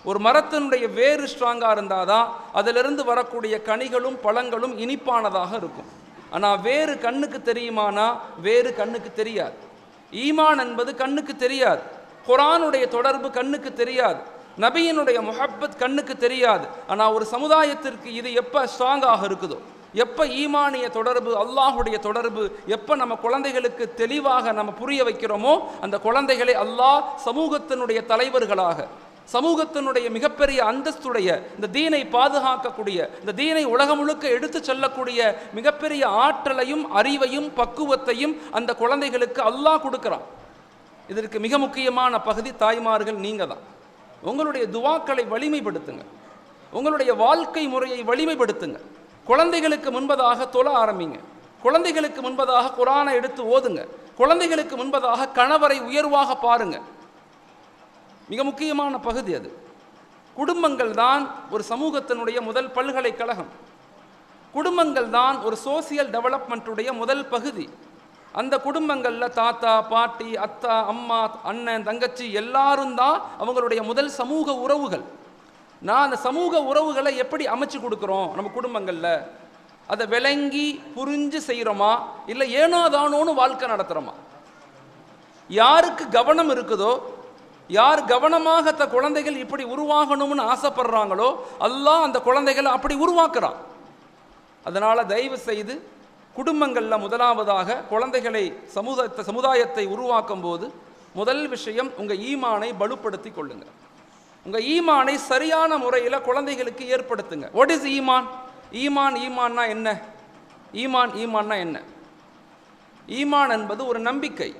ஒரு மரத்தினுடைய வேறு ஸ்ட்ராங்காக இருந்தால் தான் அதிலிருந்து வரக்கூடிய கனிகளும் பழங்களும் இனிப்பானதாக இருக்கும். ஆனால் வேறு கண்ணுக்கு தெரியுமானா வேறு கண்ணுக்கு தெரியாது. ஈமான் என்பது கண்ணுக்கு தெரியாது. குர்ஆனுடைய தொடர்பு கண்ணுக்கு தெரியாது. நபியினுடைய முஹப்பத் கண்ணுக்கு தெரியாது. ஆனால் ஒரு சமுதாயத்திற்கு இது எப்போ ஸ்ட்ராங்காக இருக்குதோ, எப்போ ஈமானிய தொடர்பு, அல்லாஹுடைய தொடர்பு எப்போ நம்ம குழந்தைகளுக்கு தெளிவாக நம்ம புரிய வைக்கிறோமோ அந்த குழந்தைகளை அல்லாஹ் சமூகத்தினுடைய தலைவர்களாக, சமூகத்தினுடைய மிகப்பெரிய அந்தஸ்துடைய, இந்த தீனை பாதுகாக்கக்கூடிய, இந்த தீனை உலகம் முழுக்க எடுத்து செல்லக்கூடிய மிகப்பெரிய ஆற்றலையும் அறிவையும் பக்குவத்தையும் அந்த குழந்தைகளுக்கு அல்லாஹ் கொடுக்குறான். இதற்கு மிக முக்கியமான பகுதி தாய்மார்கள் நீங்கள் தான். உங்களுடைய துவாக்களை வலிமைப்படுத்துங்க, உங்களுடைய வாழ்க்கை முறையை வலிமைப்படுத்துங்க. குழந்தைகளுக்கு முன்பதாக தொழ ஆரம்பிங்க, குழந்தைகளுக்கு முன்பதாக குர்ஆனை எடுத்து ஓதுங்க, குழந்தைகளுக்கு முன்பதாக கணவரை உயர்வாக பாருங்க. மிக முக்கியமான பகுதி அது. குடும்பங்கள் தான் ஒரு சமூகத்தினுடைய முதல் பல்கலைக்கழகம். குடும்பங்கள் தான் ஒரு சோசியல் டெவலப்மெண்ட்டுடைய முதல் பகுதி. அந்த குடும்பங்களில் தாத்தா பாட்டி அத்தா அம்மா அண்ணன் தங்கச்சி எல்லாரும் தான் அவங்களுடைய முதல் சமூக உறவுகள். நான் அந்த சமூக உறவுகளை எப்படி அமைச்சு கொடுக்குறோம் நம்ம குடும்பங்களில்? அதை விளங்கி புரிஞ்சு செய்கிறோமா இல்லை ஏனோதானோன்னு வாழ்க்கை நடத்துகிறோமா? யாருக்கு கவனம் இருக்குதோ, யார் கவனமாக குழந்தைகள் இப்படி உருவாகணும்னு ஆசைப்படுறாங்களோ அல்லாஹ் அந்த குழந்தைகளை அப்படி உருவாக்குறான். அதனால் தயவு செய்து குடும்பங்களில் முதலாவதாக குழந்தைகளை சமுதாயத்தை உருவாக்கும் போது முதல் விஷயம் உங்கள் ஈமானை பலுப்படுத்தி கொள்ளுங்க. உங்கள் ஈமானை சரியான முறையில் குழந்தைகளுக்கு ஏற்படுத்துங்க. வாட் இஸ் ஈமான்? ஈமான்னா என்ன? ஈமான்னா என்ன? ஈமான் என்பது ஒரு நம்பிக்கை.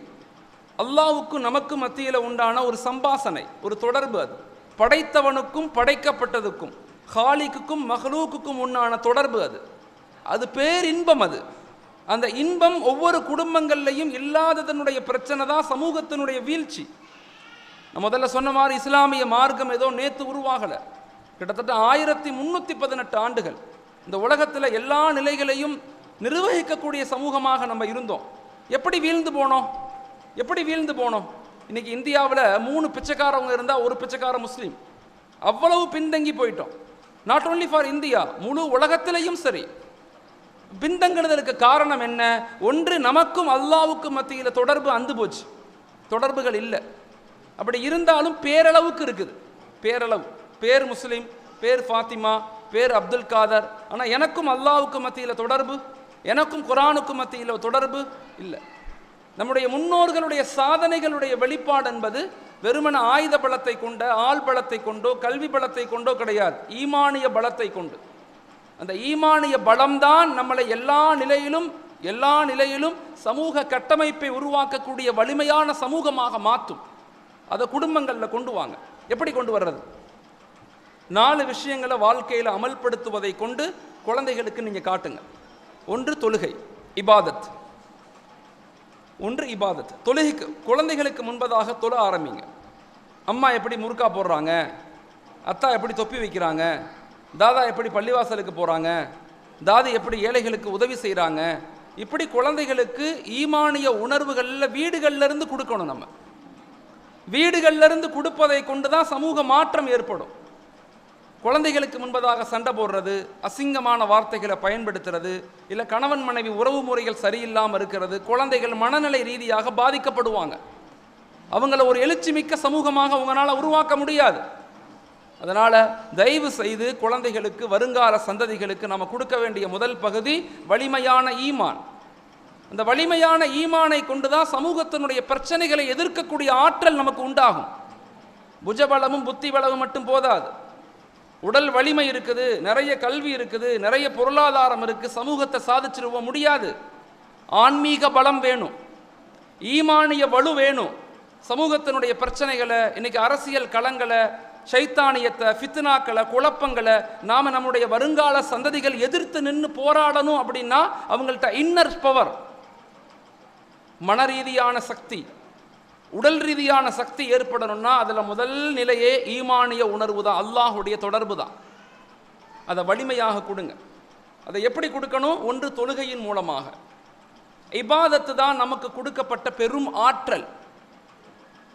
அல்லாஹ்வுக்கும் நமக்கு மத்தியில் உண்டான ஒரு சம்பாசனை, ஒரு தொடர்பு. அது படைத்தவனுக்கும் படைக்கப்பட்டதுக்கும், ஹாலிக்குக்கும் மஹ்லூக்குக்கும் உண்டான தொடர்பு. அது பேரின்பம். அந்த இன்பம் ஒவ்வொரு குடும்பங்கள்லையும் இல்லாததனுடைய பிரச்சனை தான் சமூகத்தினுடைய வீழ்ச்சி. நான் முதல்ல சொன்ன மாதிரி இஸ்லாமிய மார்க்கம் ஏதோ நேற்று உருவாகலை. கிட்டத்தட்ட 1318 ஆண்டுகள் இந்த உலகத்தில் எல்லா நிலைகளையும் நிர்வகிக்கக்கூடிய சமூகமாக நம்ம இருந்தோம். எப்படி வீழ்ந்து போனோம்? இன்னைக்கு இந்தியாவில் 3 பிச்சைக்காரவங்க இருந்தால் ஒரு பிச்சைக்கார முஸ்லீம். அவ்வளவு பின்தங்கி போயிட்டோம். நாட் ஓன்லி ஃபார் இந்தியா, முழு உலகத்திலையும் சரி. பின்தங்குனதற்கு காரணம் என்ன? ஒன்று, நமக்கும் அல்லாவுக்கும் மத்தியில் தொடர்பு அந்து போச்சு, தொடர்புகள் இல்லை. அப்படி இருந்தாலும் பேரளவுக்கு இருக்குது, பேரளவு. பேர் முஸ்லீம், பேர் ஃபாத்திமா, பேர் அப்துல் காதர். ஆனால் எனக்கும் அல்லாவுக்கும் மத்தியில் தொடர்பு, எனக்கும் குரானுக்கும் மத்தியில் தொடர்பு இல்லை. நம்முடைய முன்னோர்களுடைய சாதனைகளுடைய வெளிப்பாடு என்பது வெறுமன ஆயுத பலத்தை கொண்ட, ஆள் பலத்தை கொண்டோ, கல்வி பலத்தை கொண்டோ கிடையாது, ஈமானிய பலத்தை கொண்டு. அந்த ஈமானிய பலம்தான் நம்மளை எல்லா நிலையிலும் சமூக கட்டமைப்பை உருவாக்கக்கூடிய வலிமையான சமூகமாக மாற்றும். அதை குடும்பங்களில் கொண்டு வாங்க. எப்படி கொண்டு வர்றது? 4 விஷயங்களை வாழ்க்கையில் அமல்படுத்துவதை கொண்டு குழந்தைகளுக்கு நீங்கள் காட்டுங்க. ஒன்று தொழுகை, இபாதத். தொழுகைக்கு குழந்தைகளுக்கு முன்பதாக தொழ ஆரம்பிங்க. அம்மா எப்படி முறுக்கா போடுறாங்க, அத்தா எப்படி தொப்பி வைக்கிறாங்க, தாதா எப்படி பள்ளிவாசலுக்கு போகிறாங்க, தாதி எப்படி ஏழைகளுக்கு உதவி செய்கிறாங்க, இப்படி குழந்தைகளுக்கு ஈமானிய உணர்வுகளில் வீடுகள்லேருந்து கொடுக்கணும். நம்ம வீடுகள்லேருந்து கொடுப்பதை கொண்டு தான் சமூக மாற்றம் ஏற்படும். குழந்தைகளுக்கு முன்பதாக சண்டை போடுறது, அசிங்கமான வார்த்தைகளை பயன்படுத்துறது, இல்லை கணவன் மனைவி உறவு முறைகள் சரியில்லாமல் இருக்கிறது, குழந்தைகள் மனநிலை ரீதியாக பாதிக்கப்படுவாங்க. அவங்கள ஒரு எழுச்சி மிக்க சமூகமாக உங்களால் உருவாக்க முடியாது. அதனால் தயவு செய்து குழந்தைகளுக்கு, வருங்கால சந்ததிகளுக்கு நம்ம கொடுக்க வேண்டிய முதல் பகுதி வலிமையான ஈமான். அந்த வலிமையான ஈமானை கொண்டு தான் சமூகத்தினுடைய பிரச்சனைகளை எதிர்க்கக்கூடிய ஆற்றல் நமக்கு உண்டாகும். புஜபலமும் புத்தி பலமும் மட்டும் போதாது. உடல் வலிமை இருக்குது, நிறைய கல்வி இருக்குது, நிறைய பொருளாதாரம் இருக்குது, சமூகத்தை சாதிச்சிருவ முடியாது. ஆன்மீக பலம் வேணும், ஈமானிய வலு வேணும். சமூகத்தினுடைய பிரச்சனைகளை, இன்னைக்கு அரசியல் களங்களை, சைத்தானியத்தை, ஃபித்னாக்களை, குழப்பங்களை நாம் நம்முடைய வருங்கால சந்ததிகள் எதிர்த்து நின்று போராடணும். அப்படின்னா அவங்கள்ட்ட இன்னர் பவர், மன ரீதியான சக்தி, உடல் ரீதியான சக்தி ஏற்படணும்னா அதில் முதல் நிலையே ஈமானிய உணர்வு தான், அல்லாஹுடைய தொடர்பு தான். அதை வலிமையாக கொடுங்க. அதை எப்படி கொடுக்கணும்? ஒன்று தொழுகையின் மூலமாக. இபாதத்து தான் நமக்கு கொடுக்கப்பட்ட பெரும் ஆற்றல்.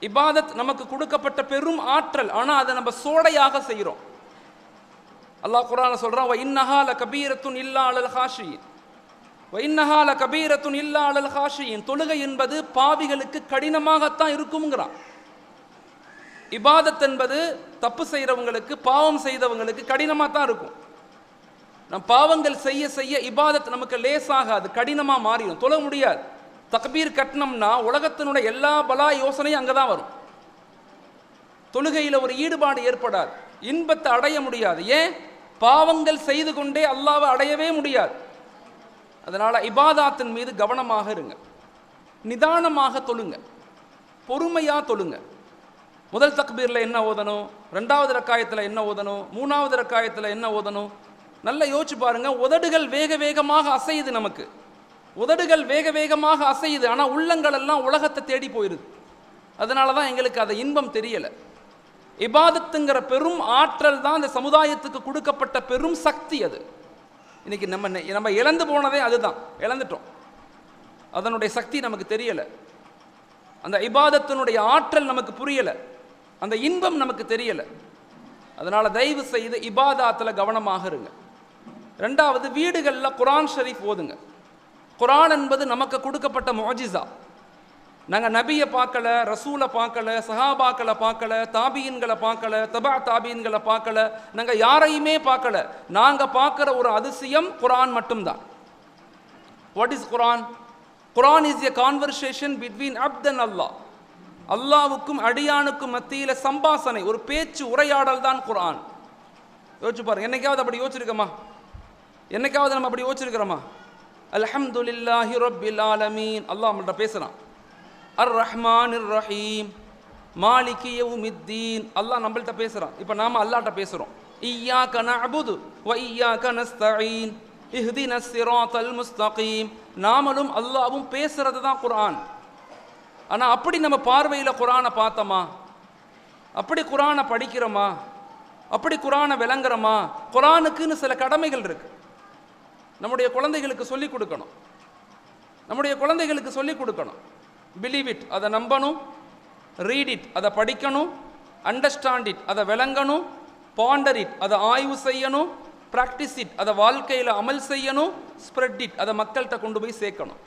இபாதத் நமக்கு கொடுக்கப்பட்ட பெரும் ஆற்றல். ஆனால் அதை நம்ம சோடையாக செய்கிறோம். அல்லாஹ் குர்ஆன்ல சொல்றான், வ இன்னஹா லகபீரத்துன் இல்லா அலல் ஹாஷியின், வ இன்னஹா லகபீரத்துன் இல்லா அலல் ஹாஷியின். தொழுகை என்பது பாவிகளுக்கு கடினமாகத்தான் இருக்கும்ங்கிறான். இபாதத் என்பது தப்பு செய்கிறவங்களுக்கு, பாவம் செய்தவங்களுக்கு கடினமாக தான் இருக்கும். நம் பாவங்கள் செய்ய செய்ய இபாதத் நமக்கு லேசாகாது, கடினமாக மாறிடும், தொழ முடியாது. தக்பீர் கட்டணம்னா உலகத்தினுடைய எல்லா பலா யோசனையும் அங்கே தான் வரும். தொழுகையில் ஒரு ஈடுபாடு ஏற்படாது, இன்பத்தை அடைய முடியாது. ஏன்? பாவங்கள் செய்து கொண்டே அல்லாஹ்வை அடையவே முடியாது. அதனால் இபாதாத்தின் மீது கவனமாக இருங்க, நிதானமாக தொழுங்க, பொறுமையாக தொழுங்க. முதல் தக்பீரில் என்ன ஓதணும், 2வது ரக்காயத்தில் என்ன ஓதணும், 3வது ரக்காயத்தில் என்ன ஓதணும், நல்லா யோசிச்சு பாருங்க. உதடுகள் வேக வேகமாக அசையுது, நமக்கு உதடுகள் வேக வேகமாக அசையுது. ஆனால் உள்ளங்கள் எல்லாம் உலகத்தை தேடி போயிடுது. அதனால தான் எங்களுக்கு அதை இன்பம் தெரியலை. இபாதத்துங்கிற பெரும் ஆற்றல் தான் இந்த சமுதாயத்துக்கு கொடுக்கப்பட்ட பெரும் சக்தி. அது இன்னைக்கு நம்ம இழந்து போனதே அதுதான், இழந்துட்டோம். அதனுடைய சக்தி நமக்கு தெரியலை, அந்த இபாதத்தினுடைய ஆற்றல் நமக்கு புரியலை, அந்த இன்பம் நமக்கு தெரியலை. அதனால தயவு செய்து இபாதாத்தில் கவனமாக இருங்க. 2வது, வீடுகளில் குர்ஆன் ஷரீஃப் ஓதுங்க. குர்ஆன் என்பது நமக்கு கொடுக்கப்பட்ட முஅஜிஸா. நாங்கள் நபியை பார்க்கல, ரசூலை பார்க்கல, சஹாபாக்களை பார்க்கல, தாபியின்களை பார்க்கல, தபா தாபியின்களை பார்க்கல, நாங்கள் யாரையுமே பார்க்கல. நாங்கள் பார்க்குற ஒரு அதிசயம் குர்ஆன் மட்டும்தான். What is Quran? Quran is a conversation between அப்த் அண்ட் அல்லாஹ். அல்லாவுக்கும் அடியானுக்கும் மத்தியில் சம்பாசனை, ஒரு பேச்சு உரையாடல் தான் குர்ஆன். யோசிச்சு பாருங்க, என்னைக்காவது அப்படி யோசிச்சிருக்கோமா? என்னைக்காவது நம்ம அப்படி யோசிச்சிருக்கிறோமா? அல்ஹம்துலில்லாஹி ரப்பில் ஆலமீன், அல்லாஹ் நம்மள்ட்ட பேசுகிறான். அர் ரஹ்மானிர் ரஹீம், மாலிகி யௌமித்தீன், அல்லாஹ் நம்மள்ட்ட பேசுகிறான். இப்போ நாம் அல்லாஹ்ட்ட பேசுகிறோம். இய்யாக நஅபுது வ இய்யாக நஸ்தஈன் இஹ்தினஸ் ஸிராத்தல் முஸ்தகீம். நாமளும் அல்லாஹ்வும் பேசுறது தான் குர்ஆன். ஆனால் அப்படி நம்ம பார்வையில் குர்ஆனை பார்த்தோமா? அப்படி குர்ஆனை படிக்கிறோமா? அப்படி குர்ஆனை விளங்குறோமா? குர்ஆனுக்குன்னு சில கடமைகள் இருக்கு. நம்முடைய குழந்தைகளுக்கு சொல்லிக் கொடுக்கணும், பிலீவ் இட், அதை நம்பணும். ரீட் இட் அதை படிக்கணும், அண்டர்ஸ்டாண்ட் இட் அதை விளங்கணும், பாண்டர் இட் அதை ஆய்வு செய்யணும், ப்ராக்டிஸ் இட் அதை வாழ்க்கையில் அமல் செய்யணும், ஸ்ப்ரெட் இட் அதை மக்கள்கிட்ட கொண்டு போய் சேர்க்கணும்.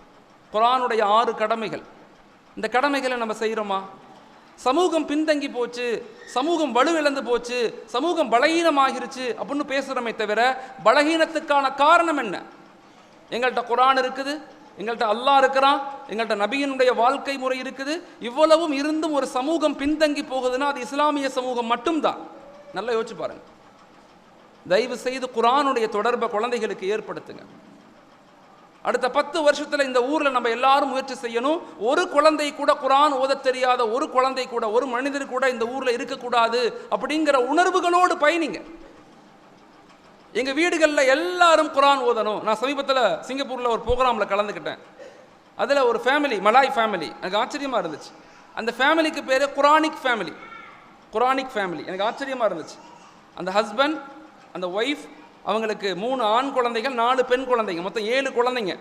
குர்ஆனுடைய 6 கடமைகள். இந்த கடமைகளை நம்ம செய்கிறோமா? சமூகம் பின்தங்கி போச்சு, சமூகம் வலுவிழந்து போச்சு, சமூகம் பலகீனமாகிருச்சு அப்படின்னு பேசுகிறோமே தவிர பலகீனத்துக்கான காரணம் என்ன? எங்கள்கிட்ட குர்ஆன் இருக்குது, எங்கள்கிட்ட அல்லாஹ் இருக்கிறான், எங்கள்கிட்ட நபியினுடைய வாழ்க்கை முறை இருக்குது. இவ்வளவும் இருந்தும் ஒரு சமூகம் பின்தங்கி போகுதுன்னா அது இஸ்லாமிய சமூகம் மட்டும்தான். நல்லா யோசிச்சு பாருங்க. தயவு செய்து குர்ஆனுடைய தொடர்பை குழந்தைகளுக்கு ஏற்படுத்துங்க. அடுத்த 10 வருஷத்தில் இந்த ஊரில் நம்ம எல்லாரும் முயற்சி செய்யணும். ஒரு குழந்தை கூட குர்ஆன் ஓத தெரியாத ஒரு குழந்தை கூட, ஒரு மனிதர் கூட இந்த ஊரில் இருக்கக்கூடாது அப்படிங்கிற உணர்வுகளோடு பயணிங்க. எங்கள் வீடுகளில் எல்லாரும் குர்ஆன் ஓதணும். நான் சமீபத்தில் சிங்கப்பூரில் ஒரு ப்ரோக்ராமில் கலந்துக்கிட்டேன். அதில் ஒரு ஃபேமிலி, மலாய் ஃபேமிலி, எனக்கு ஆச்சரியமாக இருந்துச்சு. அந்த ஃபேமிலிக்கு பேர் குர்ஆனிக் ஃபேமிலி. குர்ஆனிக் ஃபேமிலி எனக்கு ஆச்சரியமாக இருந்துச்சு. அந்த ஹஸ்பண்ட், அந்த ஒய்ஃப், அவங்களுக்கு 3 ஆண் குழந்தைகள், 4 பெண் குழந்தைங்க, மொத்தம் 7 குழந்தைங்க.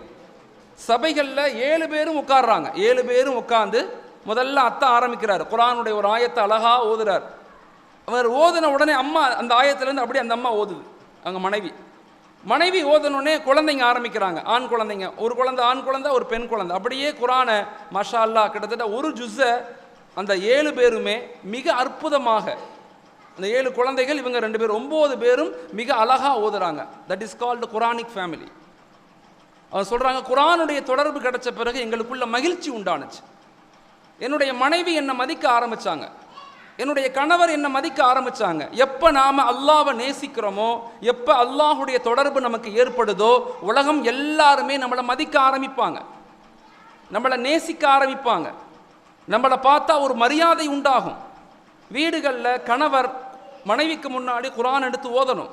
சபைகளில் 7 பேரும் உட்கார்றாங்க. 7 பேரும் உட்காந்து முதல்ல அத்தா ஆரம்பிக்கிறார், குர்ஆனுடைய ஒரு ஆயத்தை அழகா ஓதுறார். அவர் ஓதுன உடனே அம்மா அந்த ஆயத்திலேருந்து அப்படியே அந்த அம்மா ஓதுது. அவங்க மனைவி ஓதனோடனே குழந்தைங்க ஆரம்பிக்கிறாங்க. ஆண் குழந்தைங்க, ஒரு குழந்தை ஆண் குழந்தை, ஒரு பெண் குழந்தை. அப்படியே குர்ஆனை மாஷா அல்லாஹ் கிட்டத்தட்ட ஒரு ஜுஸ்ஸை அந்த 7 பேருமே மிக அற்புதமாக, அந்த 7 குழந்தைகள், இவங்க 2 பேர், 9 பேரும் மிக அழகா ஓதுறாங்க. That is called Quranic family. அவங்க சொல்றாங்க, குர்ஆனுடைய தொடர்பு கிடைச்ச பிறகு எங்களுக்குள்ள மகிழ்ச்சி உண்டானுச்சு. என்னுடைய மனைவி என்னை மதிக்க ஆரம்பிச்சாங்க, என்னுடைய கணவர் என்னை மதிக்க ஆரம்பிச்சாங்க. எப்போ நாம அல்லாஹ்வை நேசிக்கிறோமோ, எப்போ அல்லாஹுடைய தொடர்பு நமக்கு ஏற்படுதோ, உலகம் எல்லாருமே நம்மளை மதிக்க ஆரம்பிப்பாங்க, நம்மளை நேசிக்க ஆரம்பிப்பாங்க, நம்மளை பார்த்தா ஒரு மரியாதை உண்டாகும். வீடுகளில் கணவர் மனைவிக்கு முன்னாடி குர்ஆன் எடுத்து ஓதணும்.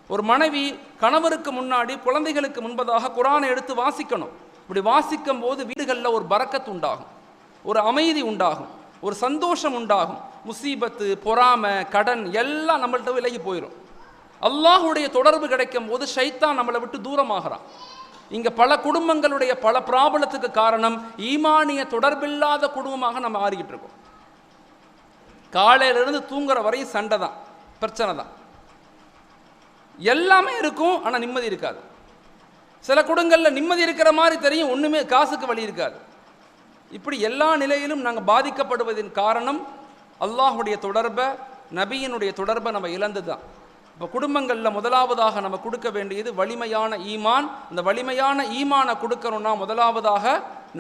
ஒரு மனைவி கணவருக்கு முன்னாடி குழந்தைகளுக்கு முன்பதாக குர்ஆனை எடுத்து வாசிக்கணும். இப்படி வாசிக்கும் போது வீடுகளில் ஒரு பரக்கத் உண்டாகும், ஒரு அமைதி உண்டாகும், ஒரு சந்தோஷம் உண்டாகும். முசீபத்து, பொறாமை, கடன் எல்லாம் நம்மள்கிட்ட விலகி போயிடும். அல்லாஹுடைய தொடர்பு கிடைக்கும் போது ஷைத்தான் நம்மளை விட்டு தூரமாகறான். இங்கே பல குடும்பங்களுடைய பல பிராபலத்துக்கு காரணம் ஈமானிய தொடர்பில்லாத குடும்பமாக நம்ம ஆறிக்கிட்டு இருக்கோம். காலையிலிருந்து தூங்குற வரையும் சண்டை தான், பிரச்சனை தான், எல்லாமே இருக்கும், ஆனால் நிம்மதி இருக்காது. சில குடும்பங்களில் நிம்மதி இருக்கிற மாதிரி தெரியும், ஒன்றுமே காசுக்கு வழி இருக்காது. இப்படி எல்லா நிலையிலும் நாங்கள் பாதிக்கப்படுவதின் காரணம் அல்லாஹுடைய தொடர்பை, நபியினுடைய தொடர்பை நம்ம இழந்து தான். இப்போ குடும்பங்களில் முதலாவதாக நம்ம கொடுக்க வேண்டியது வலிமையான ஈமான். அந்த வலிமையான ஈமானை கொடுக்கணும்னா முதலாவதாக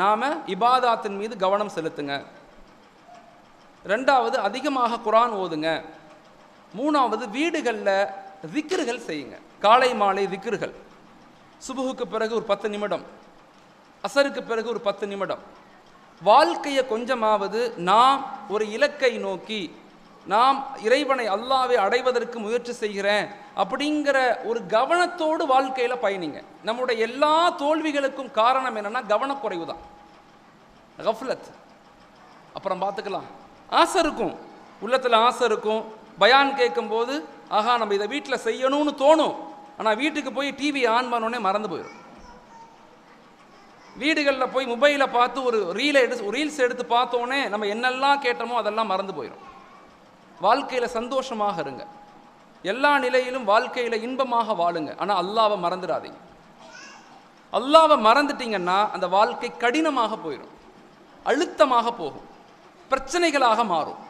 நாம் இபாதாத்தின் மீது கவனம் செலுத்துங்க. 2வது அதிகமாக குர்ஆன் ஓதுங்க. 3வது வீடுகளில் திக்ருகள் செய்யுங்க. காலை மாலை திக்ருகள். சுபுகுக்கு பிறகு ஒரு 10 நிமிடம், அசருக்கு பிறகு ஒரு 10 நிமிடம். வாழ்க்கையை கொஞ்சமாவது நாம் ஒரு இலக்கை நோக்கி, நாம் இறைவனை அல்லாஹ்வை அடைவதற்கு முயற்சி செய்கிறேன் அப்படிங்கிற ஒரு கவனத்தோடு வாழ்க்கையில் பயணிங்க. நம்முடைய எல்லா தோல்விகளுக்கும் காரணம் என்னென்னா கவனக்குறைவு தான், கஃப்லத். அப்புறம் பார்த்துக்கலாம். ஆசை இருக்கும், உள்ளத்தில் ஆசை இருக்கும். பயான் கேட்கும்போது ஆஹா நம்ம இதை வீட்டில் செய்யணும்னு தோணும். ஆனால் வீட்டுக்கு போய் டிவி ஆன் பண்ணோடனே மறந்து போயிடும். வீடுகளில் போய் மொபைலை பார்த்து ஒரு ரீல்ஸ் எடுத்து பார்த்தோன்னே நம்ம என்னெல்லாம் கேட்டோமோ அதெல்லாம் மறந்து போயிடும். வாழ்க்கையில் சந்தோஷமாக இருங்க, எல்லா நிலையிலும் வாழ்க்கையில் இன்பமாக வாழுங்க. ஆனால் அல்லாஹ்வை மறந்துடாதீங்க. அல்லாஹ்வை மறந்துட்டீங்கன்னா அந்த வாழ்க்கை கடினமாக போயிடும், அழுத்தமாக போகும், பிரச்சனைகளாக மாறும்.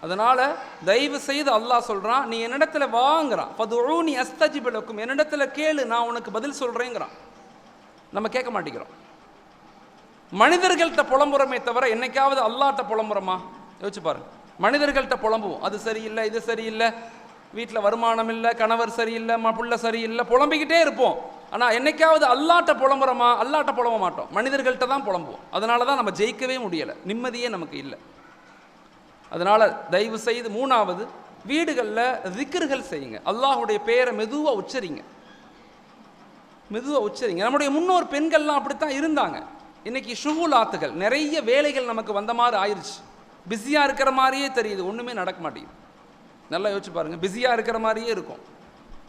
அதனால் தயவு செய்து அல்லாஹ் சொல்கிறான், நீ என்னிடத்துல வாங்குறான், ஃபதுஊனி அஸ்தஜிப் லக்கும், என்னிடத்துல கேளு, நான் உனக்கு பதில் சொல்கிறேங்கிறான். நம்ம கேட்க மாட்டேங்கிறோம். மனிதர்கள்ட்ட புலம்புறமே தவிர என்னைக்காவது அல்லாஹ்ட்ட புலம்புறோமா? யோசிச்சு பாருங்க. மனிதர்கள்ட்ட புலம்புவோம், அது சரியில்லை, இது சரியில்லை, வீட்டில் வருமானம் இல்லை, கணவர் சரியில்லை, புள்ள சரியில்லை, புலம்பிக்கிட்டே இருப்போம். ஆனால் என்னைக்காவது அல்லாஹ்ட்ட புலம்புறோமா? அல்லாஹ்ட்ட புலம்ப மாட்டோம், மனிதர்கள்ட்ட தான் புலம்புவோம். அதனால தான் நம்ம ஜெயிக்கவே முடியலை, நிம்மதியே நமக்கு இல்லை. அதனால் தயவு செய்து 3வது வீடுகளில் திக்ருகள் செய்யுங்க. அல்லாஹுடைய பெயரை மெதுவாக உச்சரிங்க, மெதுவாக உச்சரிங்க. நம்முடைய முன்னோர் பெண்கள்லாம் அப்படித்தான் இருந்தாங்க. இன்னைக்கு ஷுகுலாத்துகள், நிறைய வேலைகள் நமக்கு வந்த மாதிரி ஆயிடுச்சு. பிஸியாக இருக்கிற மாதிரியே தெரியுது, ஒன்றுமே நடக்க மாட்டேங்குது. நல்லா யோசிச்சு பாருங்கள். பிஸியாக இருக்கிற மாதிரியே இருக்கும்,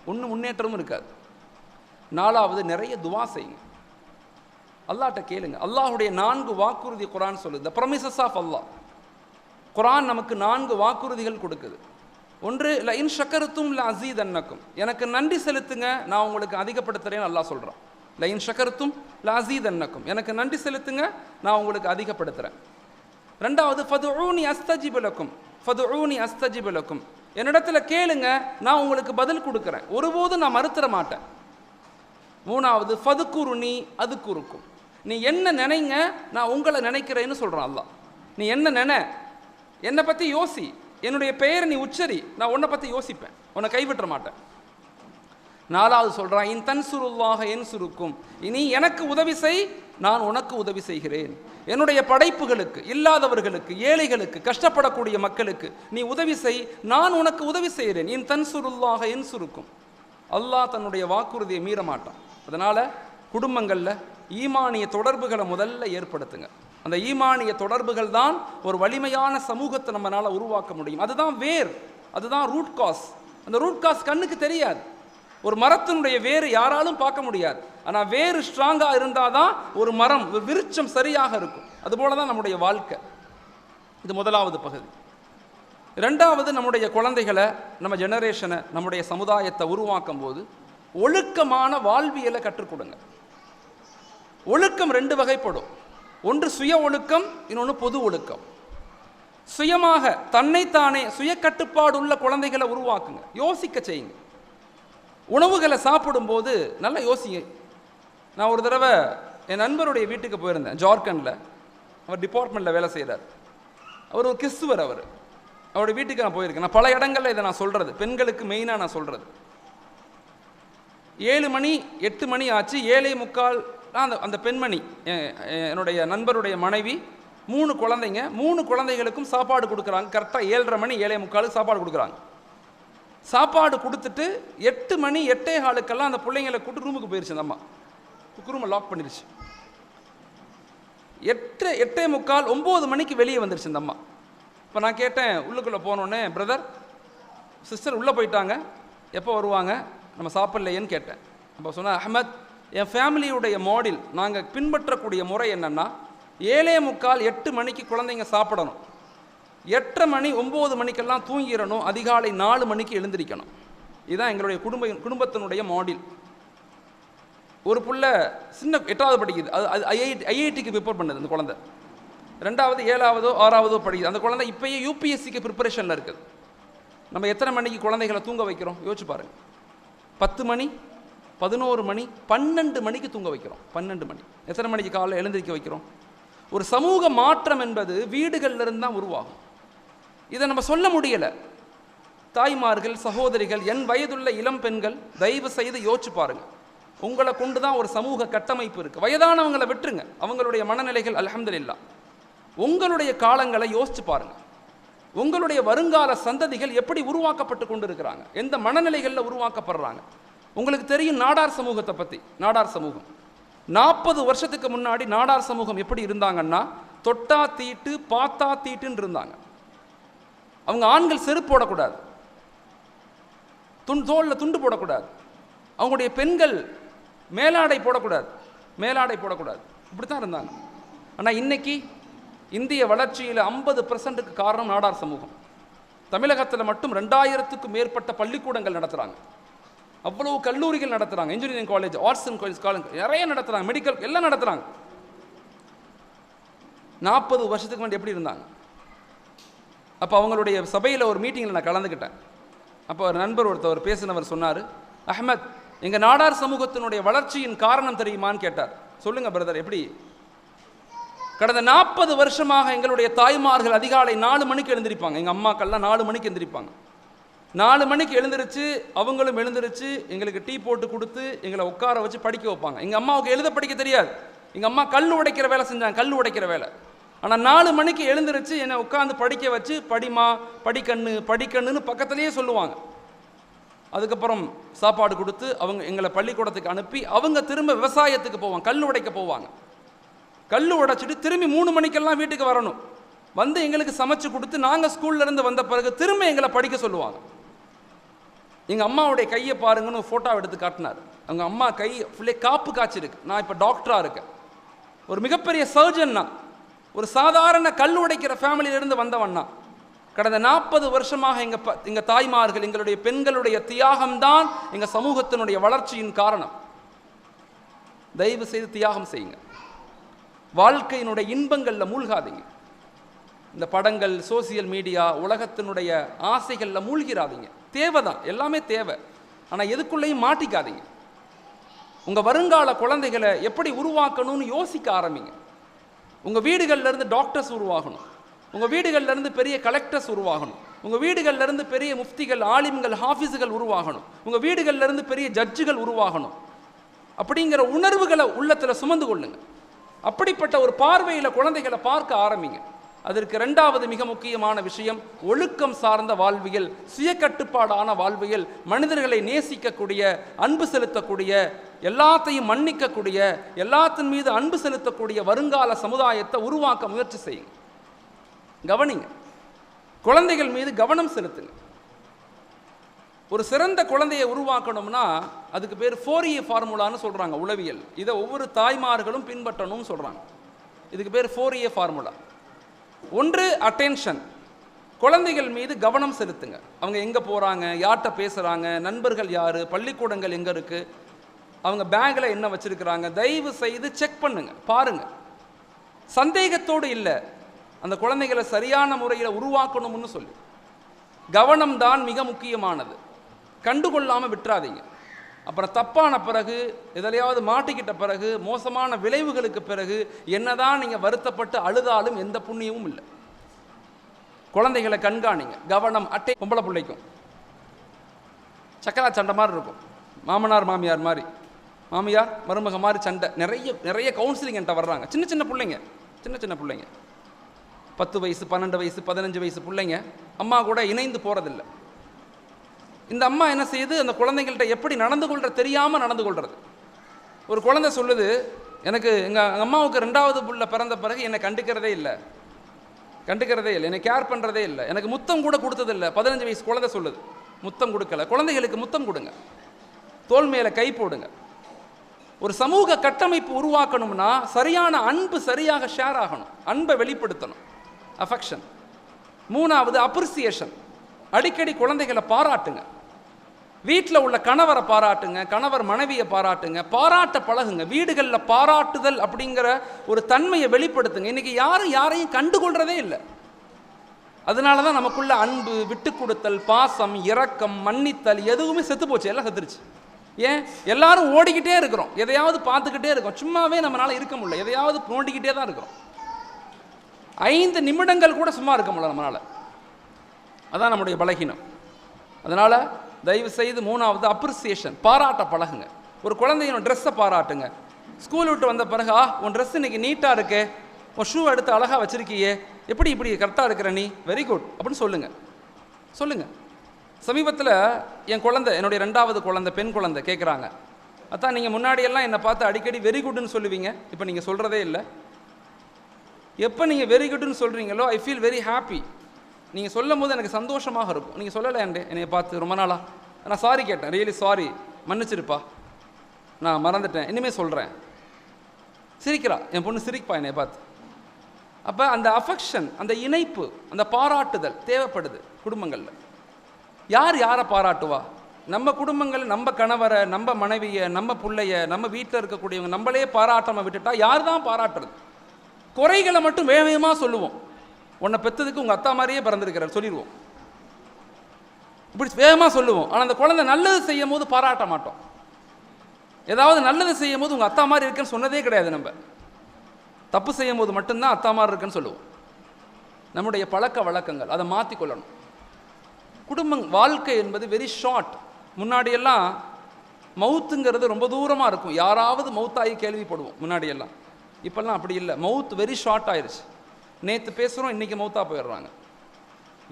ஒன்றும் முன்னேற்றமும் இருக்காது. 4வது நிறைய துவா செய்யுங்க, அல்லாஹ்ட்ட கேளுங்க. அல்லாஹுடைய 4 வாக்குறுதி குர்ஆன் சொல்லுது, த ப்ரமிசஸ் ஆஃப் அல்லாஹ். குர்ஆன் நமக்கு 4 வாக்குறுதிகள் கொடுக்குது. ஒன்று, ல இன் ஷக்கர்தும் ல அஸீதன்னக்கும், எனக்கு நன்றி செலுத்துங்க நான் உங்களுக்கு அதிகப்படுத்துறேன்னு அல்லாஹ் சொல்கிறான். ல இன் ஷக்கர்தும் ல அஸீதன்னக்கும், எனக்கு நன்றி செலுத்துங்க நான் உங்களுக்கு அதிகப்படுத்துகிறேன். ரெண்டாவது, ஃபதுஊனி அஸ்தஜிபு லக்கும், ஃபதுஊனி அஸ்தஜிபு லக்கும், என்னிடத்துல கேளுங்க நான் உங்களுக்கு பதில் கொடுக்குறேன், ஒருபோதும் நான் மறுத்துற மாட்டேன். மூணாவது, ஃபதுக்குருனி அதுக்குருக்கும், நீ என்ன நினைங்க நான் உங்களை நினைக்கிறேன்னு சொல்கிறான் அல்லாஹ். நீ என்ன நினை, என்னை பற்றி யோசி, என்னுடைய பெயரை நீ உச்சரி, நான் உன்னை பற்றி யோசிப்பேன், உன்னை கைவிட்டுற மாட்டேன். நாலாவது சொல்கிறான், இன் தன்சுருல்லாஹ என்சுருக்கும், இனி எனக்கு உதவி செய் நான் உனக்கு உதவி செய்கிறேன். என்னுடைய படைப்புகளுக்கு, இல்லாதவர்களுக்கு, ஏழைகளுக்கு, கஷ்டப்படக்கூடிய மக்களுக்கு நீ உதவி செய், நான் உனக்கு உதவி செய்கிறேன். இன் தன்சுருல்லாஹ என்சுருக்கும். அல்லாஹ் தன்னுடைய வாக்குறுதியை மீற மாட்டான். அதனால் குடும்பங்களில் ஈமானிய தொடர்புகளை முதல்ல ஏற்படுத்துங்க. அந்த ஈமானிய தொடர்புகள் தான் ஒரு வலிமையான சமூகத்தை நம்மளால் உருவாக்க முடியும். அதுதான் வேர், அதுதான் ரூட் காஸ். அந்த ரூட் காஸ் கண்ணுக்கு தெரியாது. ஒரு மரத்தினுடைய வேறு யாராலும் பார்க்க முடியாது. ஆனால் வேறு ஸ்ட்ராங்காக இருந்தால் தான் ஒரு மரம், ஒரு விருட்சம் சரியாக இருக்கும். அதுபோல தான் நம்முடைய வாழ்க்கை. இது முதலாவது பகுதி. ரெண்டாவது, நம்முடைய குழந்தைகளை, நம்ம ஜெனரேஷனை, நம்முடைய சமுதாயத்தை உருவாக்கும் போது ஒழுக்கமான வாழ்வியலை கற்றுக் கொடுங்க. ஒழுக்கம் 2 வகைப்படும். ஒன்று சுய ஒழுக்கம், இன்னொன்று பொது ஒழுக்கம். சுயமாக தன்னைத்தானே சுய கட்டுப்பாடு உள்ள குழந்தைகளை உருவாக்குங்க, யோசிக்க செய்யுங்க. உணவுகளை சாப்பிடும்போது நல்லா யோசிங்க. நான் ஒரு தடவை என் நண்பருடைய வீட்டுக்கு போயிருந்தேன், ஜார்க்கண்டில். அவர் டிபார்ட்மெண்ட்டில் வேலை செய்கிறார். அவர் ஒரு கிறிஸ்துவர். அவருடைய வீட்டுக்கு நான் போயிருக்கேன். நான் பல இடங்களில் இதை நான் சொல்கிறது, பெண்களுக்கு மெயினாக நான் சொல்கிறது. 7 மணி 8 மணி ஆச்சு, 7:45 அந்த பெண்மணி, என்னுடைய நண்பருடைய மனைவி, 3 குழந்தைங்க, 3 குழந்தைகளுக்கும் சாப்பாடு கொடுக்குறாங்க. கரெக்டாக 7:30 மணி 7:45 சாப்பாடு கொடுக்குறாங்க. சாப்பாடு கொடுத்துட்டு 8 மணி 8:15 அந்த பிள்ளைங்களை கூட்டு ரூமுக்கு போயிடுச்சு. அந்த அம்மா ரூமை லாக் பண்ணிடுச்சு. 8, 8:45 9 மணிக்கு வெளியே வந்துருச்சு அந்த அம்மா. இப்போ நான் கேட்டேன், உள்ளுக்குள்ளே போனோடனே, பிரதர் சிஸ்டர் உள்ளே போயிட்டாங்க, எப்போ வருவாங்க, நம்ம சாப்பிட்லையேன்னு கேட்டேன். அப்போ சொன்னேன், அஹ்மத், என் ஃபேமிலியுடைய மாடல், நாங்கள் பின்பற்றக்கூடிய முறை என்னென்னா 7:45 8 மணிக்கு குழந்தைங்க சாப்பிடணும், 8:30 மணி 9 மணிக்கெல்லாம் தூங்கிடணும், அதிகாலை 4 மணிக்கு எழுந்திரிக்கணும். இதுதான் எங்களுடைய குடும்பத்தினுடைய மாடல். ஒரு புள்ள சின்ன 8வது படிக்குது, அது ஐஐடிக்கு ப்ரிப்பேர் பண்ணுது அந்த குழந்தை. 2வது 7வதோ 6வதோ படிக்குது அந்த குழந்தை. இப்போயே யூபிஎஸ்சிக்கு ப்ரிப்பரேஷனில் இருக்குது. நம்ம எத்தனை மணிக்கு குழந்தைகளை தூங்க வைக்கிறோம் யோசிச்சு பாருங்கள். 10 மணி 11 மணி 12 மணிக்கு தூங்க வைக்கிறோம். 12 மணி. எத்தனை மணிக்கு காலையில் எழுந்திரிக்க வைக்கிறோம்? ஒரு சமூக மாற்றம் என்பது வீடுகளிலிருந்து தான் உருவாகும். இதை நம்ம சொல்ல முடியலை. தாய்மார்கள், சகோதரிகள், என் வயதுள்ள இளம் பெண்கள், தயவு செய்து யோசிச்சு பாருங்கள். உங்களை கொண்டு தான் ஒரு சமூக கட்டமைப்பு இருக்குது. வயதானவங்களை விட்டுருங்க, அவங்களுடைய மனநிலைகள் அல்ஹம்துலில்லாஹ். உங்களுடைய காலங்களை யோசிச்சு பாருங்கள். உங்களுடைய வருங்கால சந்ததிகள் எப்படி உருவாக்கப்பட்டு கொண்டு இருக்கிறாங்க, எந்த மனநிலைகளில் உருவாக்கப்படுறாங்க. உங்களுக்கு தெரியும் நாடார் சமூகத்தை பற்றி. நாடார் சமூகம் 40 வருஷத்துக்கு முன்னாடி நாடார் சமூகம் எப்படி இருந்தாங்கன்னா, தொட்டா தீட்டு பார்த்தா தீட்டுன்னு இருந்தாங்க. அவங்க ஆண்கள் செருப்பு போடக்கூடாது, தோளில் துண்டு போடக்கூடாது, அவங்களுடைய பெண்கள் மேலாடை போடக்கூடாது, இப்படி தான் இருந்தாங்க. ஆனால் இன்னைக்கு இந்திய வளர்ச்சியில் 50%க்கு காரணம் நாடார் சமூகம். தமிழகத்தில் மட்டும் 2000க்கும் மேற்பட்ட பள்ளிக்கூடங்கள் நடத்துகிறாங்க, அவ்வளவு கல்லூரிகள் நடத்துகிறாங்க, engineering college, arts and college நிறைய நடத்துகிறாங்க, மெடிக்கல் எல்லாம் நடத்துகிறாங்க. 40 வருஷத்துக்கு முன்னாடி எப்படி இருந்தாங்க? அப்போ அவங்களுடைய சபையில் ஒரு மீட்டிங்கில் நான் கலந்துக்கிட்டேன். அப்போ ஒரு நண்பர் ஒருத்தவர் பேசினவர் சொன்னார், அஹ்மத், எங்கள் நாடார் சமூகத்தினுடைய வளர்ச்சியின் காரணம் தெரியுமான்னு கேட்டார். சொல்லுங்கள் பிரதர், எப்படி? கடந்த 40 வருஷமாக எங்களுடைய தாய்மார்கள் அதிகாலை 4 மணிக்கு எழுந்திருப்பாங்க. எங்கள் அம்மாக்கள்லாம் 4 மணிக்கு எழுந்திருப்பாங்க. 4 மணிக்கு எழுந்திருச்சு, அவங்களும் எழுந்திருச்சு எங்களுக்கு டீ போட்டு கொடுத்து எங்களை உட்கார வச்சு படிக்க வைப்பாங்க. எங்கள் அம்மாவுக்கு எழுத படிக்க தெரியாது. எங்கள் அம்மா கல் உடைக்கிற வேலை செஞ்சாங்க, கல் உடைக்கிற வேலை. ஆனால் 4 மணிக்கு எழுந்திருச்சு என்னை உட்காந்து படிக்க வச்சு, படிமா படிக்கண்ணுன்னு பக்கத்துலேயே சொல்லுவாங்க. அதுக்கப்புறம் சாப்பாடு கொடுத்து அவங்க எங்களை பள்ளிக்கூடத்துக்கு அனுப்பி அவங்க திரும்ப விவசாயத்துக்கு போவாங்க, கல் உடைக்க போவாங்க. கல் உடைச்சிட்டு திரும்பி 3 மணிக்கெல்லாம் வீட்டுக்கு வரணும். வந்து எங்களுக்கு சமைச்சு கொடுத்து நாங்கள் ஸ்கூல்லேருந்து வந்த பிறகு திரும்ப எங்களை படிக்க சொல்லுவாங்க. எங்கள் அம்மாவுடைய கையை பாருங்கன்னு ஃபோட்டோ எடுத்து காட்டினார். அவங்க அம்மா கை ஃபுல்லே காப்பு காய்ச்சிருக்கு. நான் இப்போ டாக்டராக இருக்கேன், ஒரு மிகப்பெரிய சர்ஜன்னா, ஒரு சாதாரண கல் உடைக்கிற ஃபேமிலியிலேருந்து வந்தவன்னா. கடந்த 40 வருஷமாக எங்கள் தாய்மார்கள், எங்களுடைய பெண்களுடைய தியாகம்தான் எங்கள் சமூகத்தினுடைய வளர்ச்சியின் காரணம். தயவு செய்து தியாகம் செய்யுங்க. வாழ்க்கையினுடைய இன்பங்களில் மூழ்காதீங்க. இந்த படங்கள், சோசியல் மீடியா, உலகத்தினுடைய ஆசைகளில் மூழ்கிறாதீங்க. தேவைதான், எல்லாமே தேவை. ஆனால் எதுக்குள்ளேயும் மாட்டிக்காதீங்க. உங்கள் வருங்கால குழந்தைகளை எப்படி உருவாக்கணும்னு யோசிக்க ஆரம்பிங்க. உங்கள் வீடுகள்லேருந்து டாக்டர்ஸ் உருவாகணும், உங்கள் வீடுகள்லேருந்து பெரிய கலெக்டர்ஸ் உருவாகணும், உங்கள் வீடுகள்லேருந்து பெரிய முஃப்திகள், ஆலிம்கள், ஹாஃபிஸுகள் உருவாகணும், உங்கள் வீடுகள்லேருந்து பெரிய ஜட்ஜுகள் உருவாகணும். அப்படிங்கிற உணர்வுகளை உள்ளத்தில் சுமந்து கொள்ளுங்க. அப்படிப்பட்ட ஒரு பார்வையில் குழந்தைகளை பார்க்க ஆரம்பிங்க. அதற்கு 2வது மிக முக்கியமான விஷயம் ஒழுக்கம் சார்ந்த வாழ்வியல், சுய கட்டுப்பாடான வாழ்வியல், மனிதர்களை நேசிக்கக்கூடிய, அன்பு செலுத்தக்கூடிய, எல்லாத்தையும் மன்னிக்கக்கூடிய, எல்லாத்தின் மீது அன்பு செலுத்தக்கூடிய வருங்கால சமுதாயத்தை உருவாக்க முயற்சி செய்யுங்க. கவனிங்க, குழந்தைகள் மீது கவனம் செலுத்துங்க. ஒரு சிறந்த குழந்தையை உருவாக்கணும்னா அதுக்கு பேர் 4A ஃபார்முலான்னு சொல்கிறாங்க உளவியல். இதை ஒவ்வொரு தாய்மார்களும் பின்பற்றணும்னு சொல்கிறாங்க. இதுக்கு பேர் 4A ஃபார்முலா. 1, அட்டென்ஷன். குழந்தைகள் மீது கவனம் செலுத்துங்க. அவங்க எங்கே போகிறாங்க, யார்கிட்ட பேசுகிறாங்க, நண்பர்கள் யார், பள்ளிக்கூடங்கள் எங்கே இருக்குது, அவங்க பேக்கில் என்ன வச்சுருக்கிறாங்க, தயவு செய்து செக் பண்ணுங்க, பாருங்க. சந்தேகத்தோடு இல்லை, அந்த குழந்தைகளை சரியான முறையில் உருவாக்கணும்னு சொல்லி. கவனம் தான் மிக முக்கியமானது. கண்டுகொள்ளாமல் விட்டுறாதீங்க. அப்புறம் தப்பான பிறகு, எதிலையாவது மாட்டிக்கிட்ட பிறகு, மோசமான விளைவுகளுக்கு பிறகு என்னதான் நீங்கள் வருத்தப்பட்டு அழுதாலும் எந்த புண்ணியமும் இல்லை. குழந்தைகளை கண்காணிங்க. கவனம். பொம்பளை பிள்ளைக்கும் சக்கரா சண்டை மாதிரி இருக்கும், மாமனார் மாமியார் மாதிரி, மாமியார் மருமக மாதிரி சண்டை. நிறைய கவுன்சிலிங் என்கிட்ட வர்றாங்க. சின்ன பிள்ளைங்க, சின்ன பிள்ளைங்க, 10 வயசு, 12 வயசு, 15 வயசு பிள்ளைங்க அம்மா கூட இணைந்து போகிறதில்லை. இந்த அம்மா என்ன செய்யுது, அந்த குழந்தைங்கள்ட்ட எப்படி நடந்து கொள்கிற தெரியாமல் நடந்து கொள்கிறது. ஒரு குழந்தை சொல்லுது, எனக்கு எங்கள் அம்மாவுக்கு 2வது புள்ள பிறந்த பிறகு என்னை கண்டுக்கிறதே இல்லை, என்னை கேர் பண்ணுறதே இல்லை, எனக்கு முத்தம் கூட கொடுத்ததில்லை. 15 வயசு குழந்தை சொல்லுது, முத்தம் கொடுக்கல. குழந்தைகளுக்கு முத்தம் கொடுங்க, தோள் மேலே கை போடுங்க. ஒரு சமூக கட்டமைப்பு உருவாக்கணும்னா சரியான அன்பு சரியாக ஷேர் ஆகணும், அன்பை வெளிப்படுத்தணும், அஃபெக்ஷன். 3வது அப்ரிசியேஷன். அடிக்கடி குழந்தைகளை பாராட்டுங்க. வீட்டில் உள்ள கணவரை பாராட்டுங்க, கணவர் மனைவியை பாராட்டுங்க, பாராட்ட பழகுங்க. வீடுகளில் பாராட்டுதல் அப்படிங்கிற ஒரு தன்மையை வெளிப்படுத்துங்க. இன்னைக்கு யாரையும் கண்டுகொள்றதே இல்லை. அதனால தான் நமக்குள்ள அன்பு, விட்டு கொடுத்தல், பாசம், இரக்கம், மன்னித்தல் எதுவுமே செத்து போச்சு, எல்லாம் செத்துருச்சு. ஏன்? எல்லாரும் ஓடிக்கிட்டே இருக்கிறோம், எதையாவது பார்த்துக்கிட்டே இருக்கோம், சும்மாவே நம்மளால இருக்க முடியல, எதையாவது நோண்டிக்கிட்டே தான் இருக்கிறோம். 5 நிமிடங்கள் கூட சும்மா இருக்க முடியல நம்மளால. அதான் நம்முடைய பலகீனம். அதனால் தயவு செய்து 3வது அப்ரிசியேஷன், பாராட்ட பழகுங்க. ஒரு குழந்தையோட ட்ரெஸ்ஸை பாராட்டுங்க. ஸ்கூல் விட்டு வந்த பிறகு, உன் ட்ரெஸ் இன்னைக்கு நீட்டாக இருக்கே, உன் ஷூ எடுத்து அழகாக வச்சிருக்கியே, இப்படி கரெக்டாக இருக்கிற நீ, வெரி குட் அப்படின்னு சொல்லுங்க. சமீபத்தில் என் குழந்தை, என்னுடைய 2வது குழந்தை, பெண் குழந்தை கேட்குறாங்க, அதான் நீங்கள் முன்னாடியெல்லாம் என்னை பார்த்து அடிக்கடி வெரி குட்னு சொல்லுவீங்க, இப்போ நீங்கள் சொல்கிறதே இல்லை. எப்போ நீங்கள் வெரி குட்னு சொல்கிறீங்களோ ஐ ஃபீல் வெரி ஹாப்பி. நீங்கள் சொல்லும் போது எனக்கு சந்தோஷமாக இருக்கும். நீங்கள் சொல்லலை என்னை பார்த்து ரொம்ப நாளாக, நான் சாரி கேட்டேன், ரியலி சாரி, மன்னிச்சிருப்பா, நான் மறந்துட்டேன், இனிமேல் சொல்கிறேன். சிரிக்கிறா என் பொண்ணு, சிரிப்பா என்னை பார்த்து. அப்போ அந்த அஃபெக்ஷன், அந்த இணைப்பு, அந்த பாராட்டுதல் தேவைப்படுது குடும்பங்களில். யாரை பாராட்டுவா? நம்ம குடும்பங்கள், நம்ம கணவரை, நம்ம மனைவியை, நம்ம பிள்ளைய, நம்ம வீட்டில் இருக்கக்கூடியவங்க நம்மளே பாராட்டாமல் விட்டுட்டா யார் தான் பாராட்டுறது? குறைகளை மட்டும் வேகமாக சொல்லுவோம். உன்னை பெற்றதுக்கு உங்கள் அத்தா மாதிரியே பிறந்திருக்கிறார் சொல்லிடுவோம், இப்படி வேகமாக சொல்லுவோம். ஆனால் அந்த குழந்தை நல்லது செய்யும் போது பாராட்ட மாட்டோம். ஏதாவது நல்லது செய்யும் போது உங்கள் அத்தா மாதிரி இருக்குன்னு சொன்னதே கிடையாது. நம்ம தப்பு செய்யும் போது மட்டும்தான் அத்தா மாதிரி இருக்குன்னு சொல்லுவோம். நம்முடைய பழக்க வழக்கங்கள், அதை மாற்றிக்கொள்ளணும். குடும்பம், வாழ்க்கை என்பது வெரி ஷார்ட். முன்னாடியெல்லாம் மவுத்துங்கிறது ரொம்ப தூரமாக இருக்கும், யாராவது மவுத்தாகி கேள்விப்படுவோம் முன்னாடியெல்லாம். இப்போல்லாம் அப்படி இல்லை, மவுத் வெரி ஷார்ட் ஆயிடுச்சு. நேற்று பேசுகிறோம், இன்றைக்கி மவுத்தாக போயிடுறாங்க.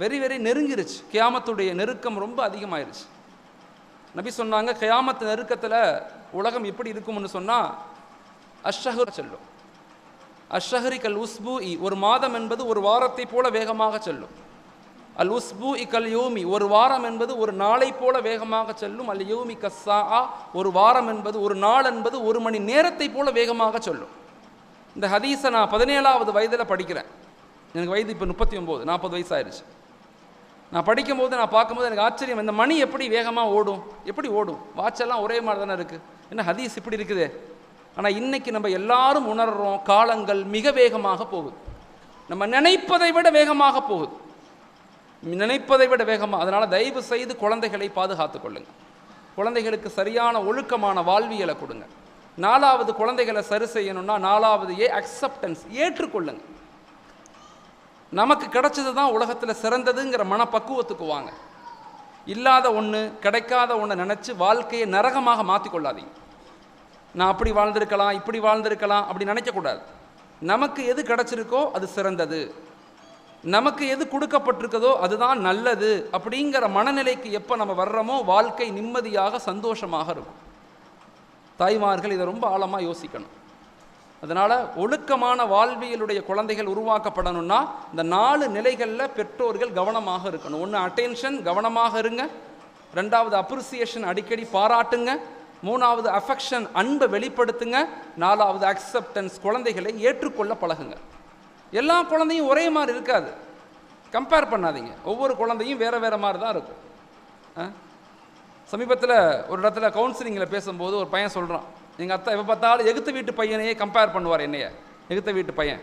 வெரி நெருங்கிருச்சு. கியாமத்துடைய நெருக்கம் ரொம்ப அதிகமாயிருச்சு. நபி சொன்னாங்க, கியாமத்து நெருக்கத்தில் உலகம் எப்படி இருக்கும்னு சொன்னால், அஷ்ஷஹர் செல்லும். அஷ்ஷஹரி கல் உஸ்பு இ, ஒரு மாதம் என்பது ஒரு வாரத்தை போல வேகமாக செல்லும். அல் உஸ்பு இ கல் யூமி, ஒரு வாரம் என்பது ஒரு நாளை போல வேகமாக செல்லும். அல் யூமி கஸ்ஸா, ஒரு வாரம் என்பது, ஒரு நாள் என்பது ஒரு மணி நேரத்தை போல வேகமாக சொல்லும். இந்த ஹதீஸை நான் 17வது வயதில் படிக்கிறேன். எனக்கு வயது இப்போ 39, 40 வயசு ஆயிடுச்சு. நான் படிக்கும்போது நான் பார்க்கும்போது எனக்கு ஆச்சரியம், இந்த மணி எப்படி வேகமாக ஓடும், எப்படி ஓடும், வாட்செல்லாம் ஒரே மாதிரி தானே இருக்குது, என்ன ஹதீஸ் இப்படி இருக்குது. ஆனால் இன்றைக்கி நம்ம எல்லாரும் உணர்கிறோம், காலங்கள் மிக வேகமாக போகுது, நம்ம நினைப்பதை விட வேகமாக போகுது, நினைப்பதை விட வேகமாக. அதனால் தயவு செய்து குழந்தைகளை பாதுகாத்து கொள்ளுங்கள், குழந்தைகளுக்கு சரியான ஒழுக்கமான வாழ்வியலை கொடுங்க. 4வது குழந்தைகளை சரி செய்யணும்னா 4வது அக்செப்டன்ஸ், ஏற்றுக்கொள்ளுங்க. நமக்கு கிடைச்சது தான் உலகத்தில் சிறந்ததுங்கிற மனப்பக்குவத்துக்கு வாங்க. இல்லாத ஒன்று கிடைக்காத ஒன்று நினச்சி வாழ்க்கையை நரகமாக மாற்றிக்கொள்ளாதீங்க. நான் அப்படி வாழ்ந்திருக்கலாம் இப்படி வாழ்ந்திருக்கலாம் அப்படி நினைக்கக்கூடாது. நமக்கு எது கிடைச்சிருக்கோ அது சிறந்தது, நமக்கு எது கொடுக்கப்பட்டிருக்கதோ அதுதான் நல்லது அப்படிங்கிற மனநிலைக்கு எப்போ நம்ம வர்றோமோ வாழ்க்கை நிம்மதியாக சந்தோஷமாக இருக்கும். தாய்மார்கள் இதை ரொம்ப ஆழமாக யோசிக்கணும். அதனால் ஒழுக்கமான வாழ்வியலுடைய குழந்தைகள் உருவாக்கப்படணும்னா இந்த 4 நிலைகளில் பெற்றோர்கள் கவனமாக இருக்கணும். 1 அட்டென்ஷன், கவனமாக இருங்க. 2வது அப்ரிசியேஷன், அடிக்கடி பாராட்டுங்க. 3வது அஃபெக்ஷன், அன்பை வெளிப்படுத்துங்க. 4வது அக்செப்டன்ஸ், குழந்தைகளை ஏற்றுக்கொள்ள பழகுங்க. எல்லா குழந்தையும் ஒரே மாதிரி இருக்காது, கம்பேர் பண்ணாதீங்க. ஒவ்வொரு குழந்தையும் வேறு வேறு மாதிரி தான் இருக்கும். சமீபத்தில் ஒரு இடத்துல கவுன்சிலிங்கில் பேசும்போது ஒரு பையன் சொல்கிறான், எங்கள் அத்தா எப்போ பார்த்தாலும் எகுத்த வீட்டு பையனையே கம்பேர் பண்ணுவார் என்னைய. எகுத்த வீட்டு பையன்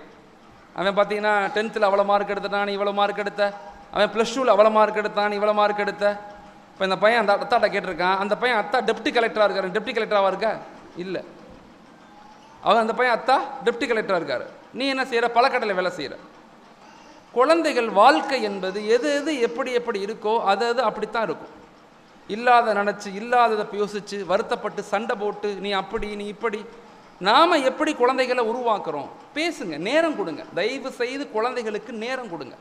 அவன் பார்த்தீங்கன்னா 10th அவ்வளோ மார்க் எடுத்துட்டான், இவ்வளோ மார்க் எடுத்த, அவன் +2 அவ்வளோ மார்க் எடுத்தான், இவ்வளோ மார்க் எடுத்த. இப்போ இந்த பையன் அந்த அத்தாட்ட கேட்டிருக்கான், அந்த பையன் அத்தா டெப்டி கலெக்டராக இருக்காரு. டெப்டி கலெக்டராக இருக்கா? இல்லை. அந்த பையன் அத்தா டெப்டி கலெக்டராக இருக்கார். நீ என்ன செய்கிற? பழக்கடையில் வேலை செய்கிற. குழந்தைகள் வாழ்க்கை என்பது எது எது எப்படி எப்படி இருக்கோ அது அப்படித்தான் இருக்கும். இல்லாத நினச்சி இல்லாததை யோசித்து வருத்தப்பட்டு சண்டை போட்டு நீ அப்படி நீ இப்படி. நாம் எப்படி குழந்தைகளை உருவாக்குறோம்? பேசுங்க, நேரம் கொடுங்க. தயவு செய்து குழந்தைகளுக்கு நேரம் கொடுங்க.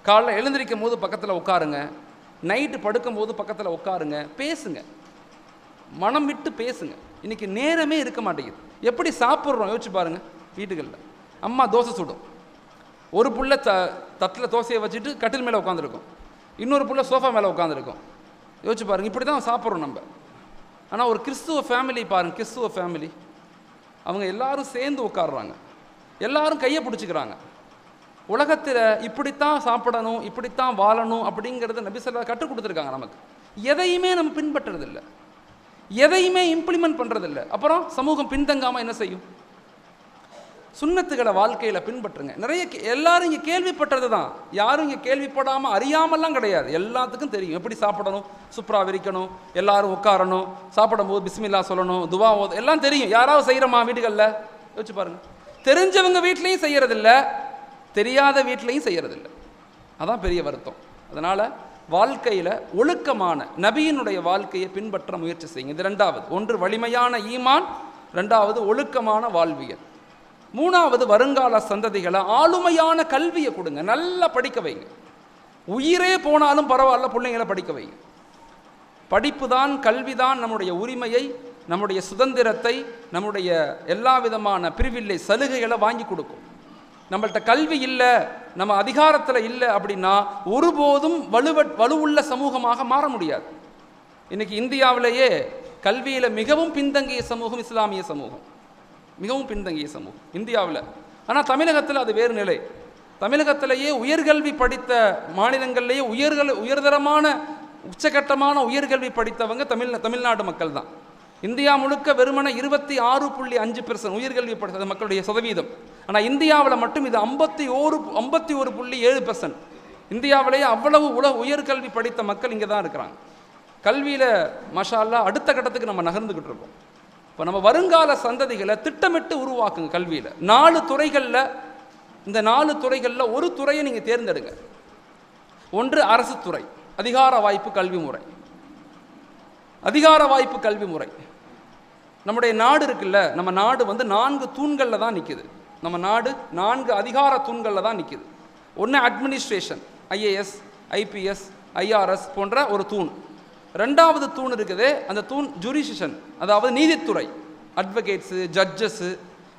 காலைல எழுந்திரிக்கும் போது பக்கத்தில் உட்காருங்க, நைட்டு படுக்கும் போது பக்கத்தில் உட்காருங்க, பேசுங்க, மனம் விட்டு பேசுங்க. இன்றைக்கி நேரமே இருக்க மாட்டேங்குது. எப்படி சாப்பிட்றோம் யோசிச்சு பாருங்கள். வீட்டுகளில் அம்மா தோசை சுடும், ஒரு புள்ள தட்டில் தோசையை வச்சுட்டு கட்டில் மேலே உட்காந்துருக்கும், இன்னொரு புள்ள சோஃபா மேலே உட்காந்துருக்கும். யோசிச்சு பாருங்கள், இப்படி தான் சாப்பிட்றோம் நம்ம. ஆனால் ஒரு கிறிஸ்துவ ஃபேமிலி பாருங்கள், கிறிஸ்துவ ஃபேமிலி அவங்க எல்லாரும் சேர்ந்து உட்காடுறாங்க, எல்லாரும் கையை பிடிச்சிக்கிறாங்க. உலகத்தில் இப்படித்தான் சாப்பிடணும், இப்படித்தான் வாழணும் அப்படிங்கிறத நபி ஸல்லல்லாஹு கற்றுக் கொடுத்துருக்காங்க நமக்கு. எதையுமே நம்ம பின்பற்றுறதில்லை, எதையுமே இம்ப்ளிமெண்ட் பண்ணுறதில்லை. அப்புறம் சமூகம் பின்தங்காமல் என்ன செய்யும்? சுன்னத்துகளை வாழ்க்கையில் பின்பற்றுங்க. நிறைய எல்லாரும் இங்கே கேள்விப்பட்டது தான், யாரும் இங்கே கேள்விப்படாமல் அறியாமல்லாம் கிடையாது. எல்லாத்துக்கும் தெரியும் எப்படி சாப்பிடணும், சுப்ரா விரிக்கணும், எல்லாரும் உட்காரணும், சாப்பிடும் போது பிஸ்மில்லா சொல்லணும், துவா ஓது, எல்லாம் தெரியும். யாராவது செய்கிறோமா வீடுகளில்? யோசிச்சு பாருங்க. தெரிஞ்சவங்க வீட்லேயும் செய்கிறதில்ல, தெரியாத வீட்லேயும் செய்கிறதில்ல. அதான் பெரிய வருத்தம். அதனால் வாழ்க்கையில் ஒழுக்கமான நபியினுடைய வாழ்க்கையை பின்பற்ற முயற்சி செய்யுங்க. இது 2வது. 1 வலிமையான ஈமான், 2வது ஒழுக்கமான வாழ்வியல், 3வது வருங்கால சந்ததிகளை ஆளுமையான கல்வியை கொடுங்க, நல்லா படிக்க வைங்க. உயிரே போனாலும் பரவாயில்ல, பிள்ளைங்களை படிக்க வைங்க. படிப்பு தான், கல்விதான் நம்முடைய உரிமையை, நம்முடைய சுதந்திரத்தை, நம்முடைய எல்லா விதமான பிரிவில்லை சலுகைகளை வாங்கி கொடுக்கும். நம்மள்கிட்ட கல்வி இல்லை, நம்ம அதிகாரத்தில் இல்லை அப்படின்னா ஒருபோதும் வலுவுள்ள சமூகமாக மாற முடியாது. இன்றைக்கி இந்தியாவிலேயே கல்வியில் மிகவும் பின்தங்கிய சமூகம் இஸ்லாமிய சமூகம், மிகவும் பின்தங்கிய சமூகம் இந்தியாவில். ஆனால் தமிழகத்தில் அது வேறு நிலை. தமிழகத்திலேயே உயர்கல்வி படித்த மாநிலங்களிலேயே உயர்தரமான உச்சகட்டமான உயர்கல்வி படித்தவங்க தமிழ்நாடு மக்கள் தான். இந்தியா முழுக்க வெறுமன 26.5% உயர்கல்வி படித்த மக்களுடைய சதவீதம். ஆனால் இந்தியாவில் மட்டும் இது 51.7%. இந்தியாவிலேயே அவ்வளவு உயர்கல்வி படித்த மக்கள் இங்கே தான் இருக்கிறாங்க. கல்வியில் மாஷா அல்லாஹ் அடுத்த கட்டத்துக்கு நம்ம நகர்ந்துக்கிட்டு இருக்கோம். இப்போ நம்ம வருங்கால சந்ததிகளை திட்டமிட்டு உருவாக்குங்க. கல்வியில் 4 துறைகளில், இந்த 4 துறைகளில் ஒரு துறையை நீங்கள் தேர்ந்தெடுங்க. 1 அரசு துறை, அதிகார வாய்ப்பு கல்வி முறை. அதிகார வாய்ப்பு கல்வி முறை நம்முடைய நாடு இருக்குல்ல, நம்ம நாடு 4 தூண்களில் தான் நிற்குது. நம்ம நாடு 4 அதிகார தூண்களில் தான் நிற்குது. 1 அட்மினிஸ்ட்ரேஷன், IAS, IPS, IRS போன்ற ஒரு தூண். 2வது தூண் இருக்குது, அந்த தூண் ஜுரிடிஷன், அதாவது நீதித்துறை, அட்வொகேட்ஸு, ஜட்ஜஸ்ஸு.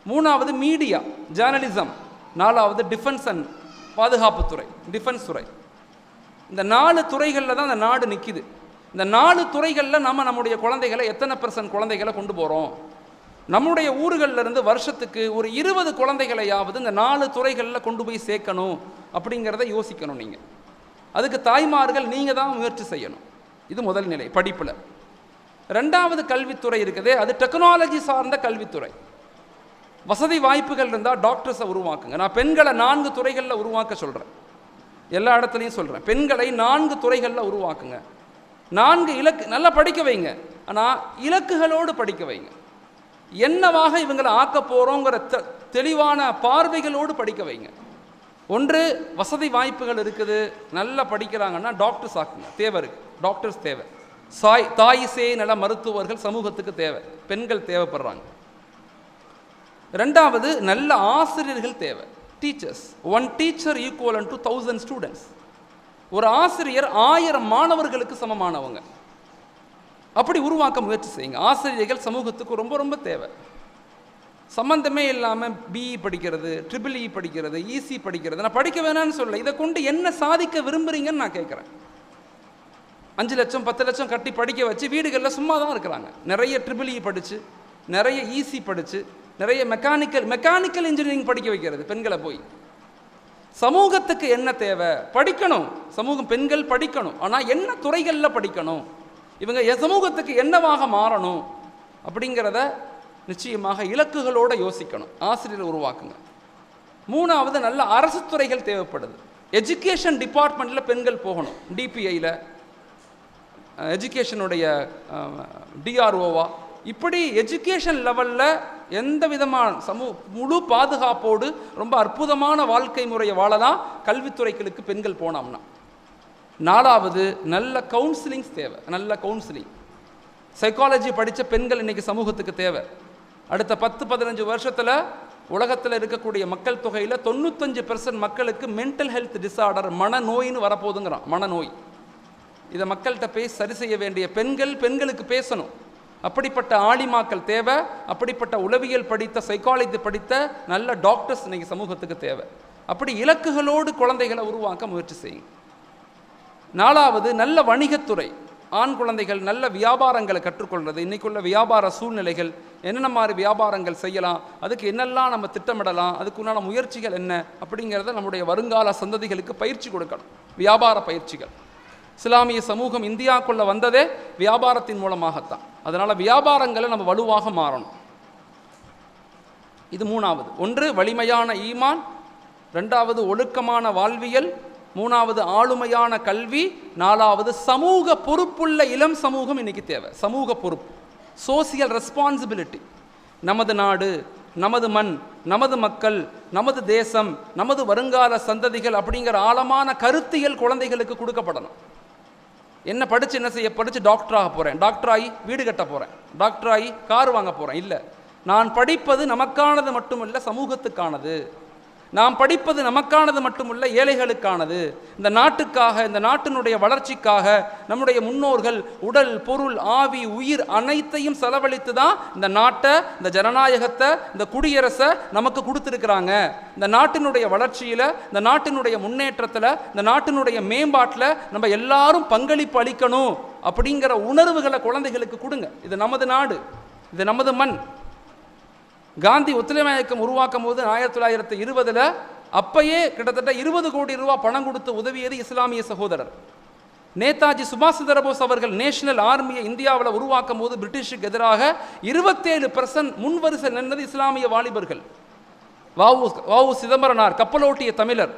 3வது மீடியா, ஜேர்னலிசம். 4வது டிஃபென்ஸ் அண்ட் பாதுகாப்புத்துறை, டிஃபென்ஸ் துறை. இந்த 4 துறைகளில் தான் அந்த நாடு நிற்கிது. இந்த 4 துறைகளில் நம்முடைய குழந்தைகளை எத்தனை % குழந்தைகளை கொண்டு போகிறோம்? நம்முடைய ஊர்களிலிருந்து வருஷத்துக்கு ஒரு 20 குழந்தைகளையாவது இந்த 4 துறைகளில் கொண்டு போய் சேர்க்கணும் அப்படிங்கிறத யோசிக்கணும். நீங்கள் அதுக்கு தாய்மார்கள் நீங்கள் தான் முயற்சி செய்யணும். இது முதல் நிலை படிப்பில். ரெண்டாவது கல்வித்துறை இருக்குதே, அது டெக்னாலஜி சார்ந்த கல்வித்துறை. வசதி வாய்ப்புகள் இருந்தால் டாக்டர்ஸை உருவாக்குங்க. நான் பெண்களை 4 துறைகளில் உருவாக்க சொல்கிறேன், எல்லா இடத்துலையும் சொல்கிறேன். பெண்களை 4 துறைகளில் உருவாக்குங்க. 4 இலக்கு நல்லா படிக்க வைங்க. ஆனால் இலக்குகளோடு படிக்க வைங்க. என்னவாக இவங்களை ஆக்க போகிறோங்கிற தெளிவான பார்வைகளோடு படிக்க வைங்க. ஒன்று, வசதி வாய்ப்புகள் இருக்குது, நல்லா படிக்கிறாங்கன்னா டாக்டர்ஸ் ஆக்குங்க. தேவை இருக்குது, டாக்டர்ஸ் தேவை. தாய் சேய் நல மருத்துவர்கள் சமூகத்துக்கு தேவை, பெண்கள் தேவைப்படுறாங்க. ரெண்டாவது, நல்ல ஆசிரியர்கள் தேவை, teachers. 1 teacher equivalent to 1000 students. ஒரு ஆசிரியர் 1000 மாணவர்களுக்கு சமமானவங்க. அப்படி உருவாக்க முயற்சி செய்யுங்க. ஆசிரியர்கள் சமூகத்துக்கு ரொம்ப ரொம்ப தேவை. சம்பந்தமே இல்லாமல் பிஇ படிக்கிறது, EEE படிக்கிறது, EC படிக்கிறது நான் படிக்க வேணான்னு சொல்ல. இதை கொண்டு என்ன சாதிக்க விரும்புகிறீங்கன்னு நான் கேட்குறேன். 5 லட்சம் 10 லட்சம் கட்டி படிக்க வச்சு வீடுகளில் சும்மா தான் இருக்கிறாங்க. நிறைய EEE படித்து, நிறைய EC படித்து, நிறைய மெக்கானிக்கல் இன்ஜினியரிங் படிக்க வைக்கிறது பெண்களை போய். சமூகத்துக்கு என்ன தேவை? படிக்கணும். சமூகம், பெண்கள் படிக்கணும். ஆனால் என்ன துறைகளில் படிக்கணும், இவங்க சமூகத்துக்கு என்னவாக மாறணும் அப்படிங்கிறத நிச்சயமாக இலக்குகளோடு யோசிக்கணும். ஆசிரியர் உருவாக்குங்க. மூணாவது, நல்ல அரசு துறைகள் தேவைப்படுது. எஜுகேஷன் டிபார்ட்மெண்ட்டில் பெண்கள் போகணும். டிபிஐயில் எஜுகேஷனுடைய டிஆர்ஓவா, இப்படி எஜுகேஷன் லெவலில் எந்த விதமான முழு பாதுகாப்போடு ரொம்ப அற்புதமான வாழ்க்கை முறையை வாழலாம் கல்வித்துறைகளுக்கு பெண்கள் போனோம்னா. நாலாவது, நல்ல கவுன்சிலிங்ஸ் தேவை. நல்ல கவுன்சிலிங், சைக்காலஜி படித்த பெண்கள் இன்றைக்கி சமூகத்துக்கு தேவை. அடுத்த 10-15 வருஷத்தில் உலகத்தில் இருக்கக்கூடிய மக்கள் தொகையில் 95% மக்களுக்கு மென்டல் ஹெல்த் டிஸார்டர், மனநோயின்னு வரப்போகுதுங்கிறான். மனநோய், இதை மக்கள்கிட்ட பேசி சரி செய்ய வேண்டிய பெண்களுக்கு பேசணும். அப்படிப்பட்ட ஆலிமாக்கள் தேவை. அப்படிப்பட்ட உளவியல் படித்த, சைக்காலஜி படித்த நல்ல டாக்டர்ஸ் இன்றைக்கி சமூகத்துக்கு தேவை. அப்படி இலக்குகளோடு குழந்தைகளை உருவாக்க முயற்சி செய்யுங்க. நாலாவது, நல்ல வணிகத்துறை. ஆண் குழந்தைகள் நல்ல வியாபாரங்களை கற்றுக்கொள்வது. இன்றைக்குள்ள வியாபார சூழ்நிலைகள், என்னென்ன மாதிரி வியாபாரங்கள் செய்யலாம், அதுக்கு என்னெல்லாம் நம்ம திட்டமிடலாம், அதுக்குண்டான முயற்சிகள் என்ன அப்படிங்கிறத நம்முடைய வருங்கால சந்ததிகளுக்கு பயிற்சி கொடுக்கணும். வியாபார பயிற்சிகள். இஸ்லாமிய சமூகம் இந்தியாவுக்குள்ளே வந்ததே வியாபாரத்தின் மூலமாகத்தான். அதனால் வியாபாரங்களை நம்ம வலுவாக மாறணும். இது மூணாவது. ஒன்று, வலிமையான ஈமான். ரெண்டாவது, ஒழுக்கமான வாழ்வியல். மூணாவது, ஆளுமையான கல்வி. நாலாவது, சமூக பொறுப்புள்ள இளம் சமூகம் இன்னைக்கு தேவை. சமூக பொறுப்பு, சோசியல் ரெஸ்பான்சிபிலிட்டி. நமது நாடு, நமது மண், நமது மக்கள், நமது தேசம், நமது வருங்கால சந்ததிகள் அப்படிங்கிற ஆழமான கருத்தியல் குழந்தைகளுக்கு கொடுக்கப்படணும். என்ன படித்து என்ன செய்ய, படித்து டாக்டர் ஆக போகிறேன், டாக்டர் ஆகி வீடு கட்ட போகிறேன், டாக்டர் ஆகி கார் வாங்க போகிறேன். இல்லை, நான் படிப்பது நமக்கானது மட்டுமல்ல, சமூகத்துக்கானது. நாம் படிப்பது நமக்கானது மட்டுமல்ல, ஏழைகளுக்கானது. இந்த நாட்டுக்காக, இந்த நாட்டினுடைய வளர்ச்சிக்காக நம்முடைய முன்னோர்கள் உடல், பொருள், ஆவி, உயிர் அனைத்தையும் செலவழித்து தான் இந்த நாட்டை, இந்த ஜனநாயகத்தை, இந்த குடியரசை நமக்கு கொடுத்துருக்குறாங்க. இந்த நாட்டினுடைய வளர்ச்சியில், இந்த நாட்டினுடைய முன்னேற்றத்தில், இந்த நாட்டினுடைய மேம்பாட்டில் நம்ம எல்லாரும் பங்களிப்பு அளிக்கணும் அப்படிங்கிற உணர்வுகளை குழந்தைகளுக்கு கொடுங்க. இது நமது நாடு, இது நமது மண். காந்தி ஒத்துழைமை இயக்கம் உருவாக்கும் போது 1920 அப்பயே கிட்டத்தட்ட 20 கோடி ரூபாய் பணம் கொடுத்து உதவியது இஸ்லாமிய சகோதரர். நேதாஜி சுபாஷ் சந்திர போஸ் அவர்கள் நேஷனல் ஆர்மியை இந்தியாவில் உருவாக்கும் போது பிரிட்டிஷுக்கு எதிராக 27% முன்வரிசை நின்றது இஸ்லாமிய வாலிபர்கள். வ.உ. சிதம்பரனார் கப்பலோட்டிய தமிழர்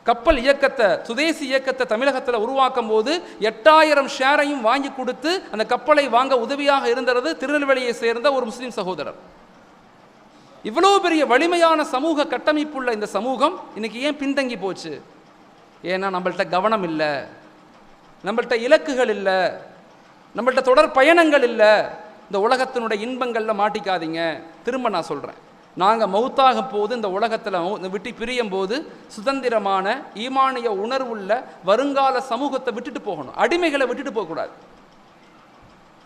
கப்பல் இயக்கத்தை, சுதேசி இயக்கத்தை தமிழகத்தில் உருவாக்கும் போது 8000 ஷேரையும் வாங்கி கொடுத்து அந்த கப்பலை வாங்க உதவியாக இருந்தது திருநெல்வேலியை சேர்ந்த ஒரு முஸ்லீம் சகோதரர். இவ்வளோ பெரிய வலிமையான சமூக கட்டமைப்புள்ள இந்த சமூகம் இன்னைக்கு ஏன் பின்தங்கி போச்சு? ஏன்னா நம்மள்கிட்ட கவனம் இல்லை, நம்மள்கிட்ட இலக்குகள் இல்லை, நம்மள்கிட்ட தொடர் பயணங்கள் இல்லை. இந்த உலகத்தினுடைய இன்பங்களில் மாட்டிக்காதீங்க. திரும்ப நான் சொல்கிறேன், நாங்கள் மௌத்தாகும் போது இந்த உலகத்தில் விட்டு பிரியும் போது சுதந்திரமான ஈமானிய உணர்வுள்ள வருங்கால சமூகத்தை விட்டுட்டு போகணும். அடிமைகளை விட்டுட்டு போகக்கூடாது.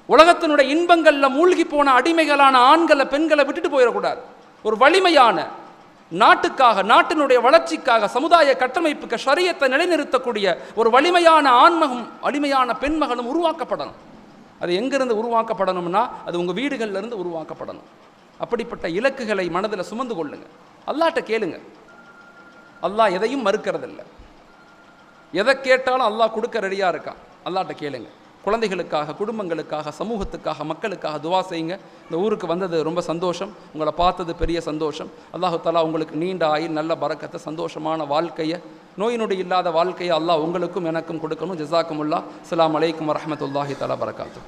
உலகத்தினுடைய இன்பங்களில் மூழ்கி போன அடிமைகளான ஆண்களை, பெண்களை விட்டுட்டு போயிடக்கூடாது. ஒரு வலிமையான நாட்டுக்காக, நாட்டினுடைய வளர்ச்சிக்காக, சமுதாய கட்டமைப்புக்கு, ஷரியத்தை நிலைநிறுத்தக்கூடிய ஒரு வலிமையான ஆண்மகம், வலிமையான பெண்மகனும் உருவாக்கப்படணும். அது எங்கிருந்து உருவாக்கப்படணும்னா அது உங்கள் வீடுகளிலிருந்து உருவாக்கப்படணும். அப்படிப்பட்ட இலக்குகளை மனதில் சுமந்து கொள்ளுங்க. அல்லாஹ்ட்ட கேளுங்க. அல்லாஹ் எதையும் மறுக்கிறதில்லை. எதை கேட்டாலும் அல்லாஹ் கொடுக்க ரெடியாக இருக்கா. அல்லாஹ்ட்ட கேளுங்க. குழந்தைகளுக்காக, குடும்பங்களுக்காக, சமூகத்துக்காக, மக்களுக்காக துவா செய்யுங்க. இந்த ஊருக்கு வந்தது ரொம்ப சந்தோஷம், உங்களை பார்த்தது பெரிய சந்தோஷம். அல்லாஹு தஆலா உங்களுக்கு நீண்ட ஆயுள், நல்ல பரக்கத்தை, சந்தோஷமான வாழ்க்கையை, நோய் நொடி இல்லாத வாழ்க்கையை அல்லாஹ் உங்களுக்கும் எனக்கும் கொடுக்கணும். ஜஸாக்குமுல்லாஹ். அஸ்ஸலாமு அலைக்கும் வரஹ்மத்துல்லாஹி தஆலா பரக்காத்துஹு.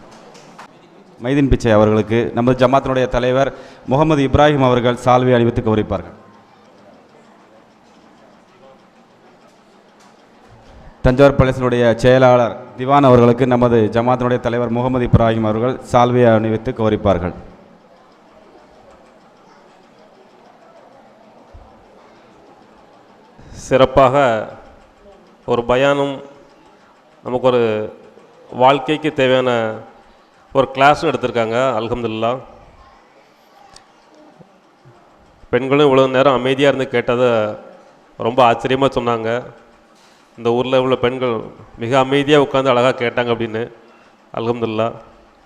மைதீன் பிச்சை அவர்களுக்கு நமது ஜமாத்தினுடைய தலைவர் முகமது இப்ராஹிம் அவர்கள் சால்வை அணிவித்து கௌரவிப்பார்கள். தஞ்சாவூர் பள்ளியினுடைய செயலாளர் திவான் அவர்களுக்கு நமது ஜமாத்தினுடைய தலைவர் முகமது இப்ராஹிம் அவர்கள் சால்வை அணிவித்து கௌரவிப்பார்கள். சிறப்பாக ஒரு பயானும் நமக்கு ஒரு வாழ்க்கைக்கு தேவையான ஒரு கிளாஸும் எடுத்திருக்காங்க. அல்ஹம்துலில்லாஹ். பெண்களும் இவ்வளோ நேரம் அமைதியாக இருந்து கேட்டதை ரொம்ப ஆச்சரியமாக சொன்னாங்க. இந்த ஊரில் உள்ள பெண்கள் மிக அமைதியாக உட்காந்து அழகாக கேட்டாங்க அப்படின்னு. அல்ஹம்துலில்லாஹ்.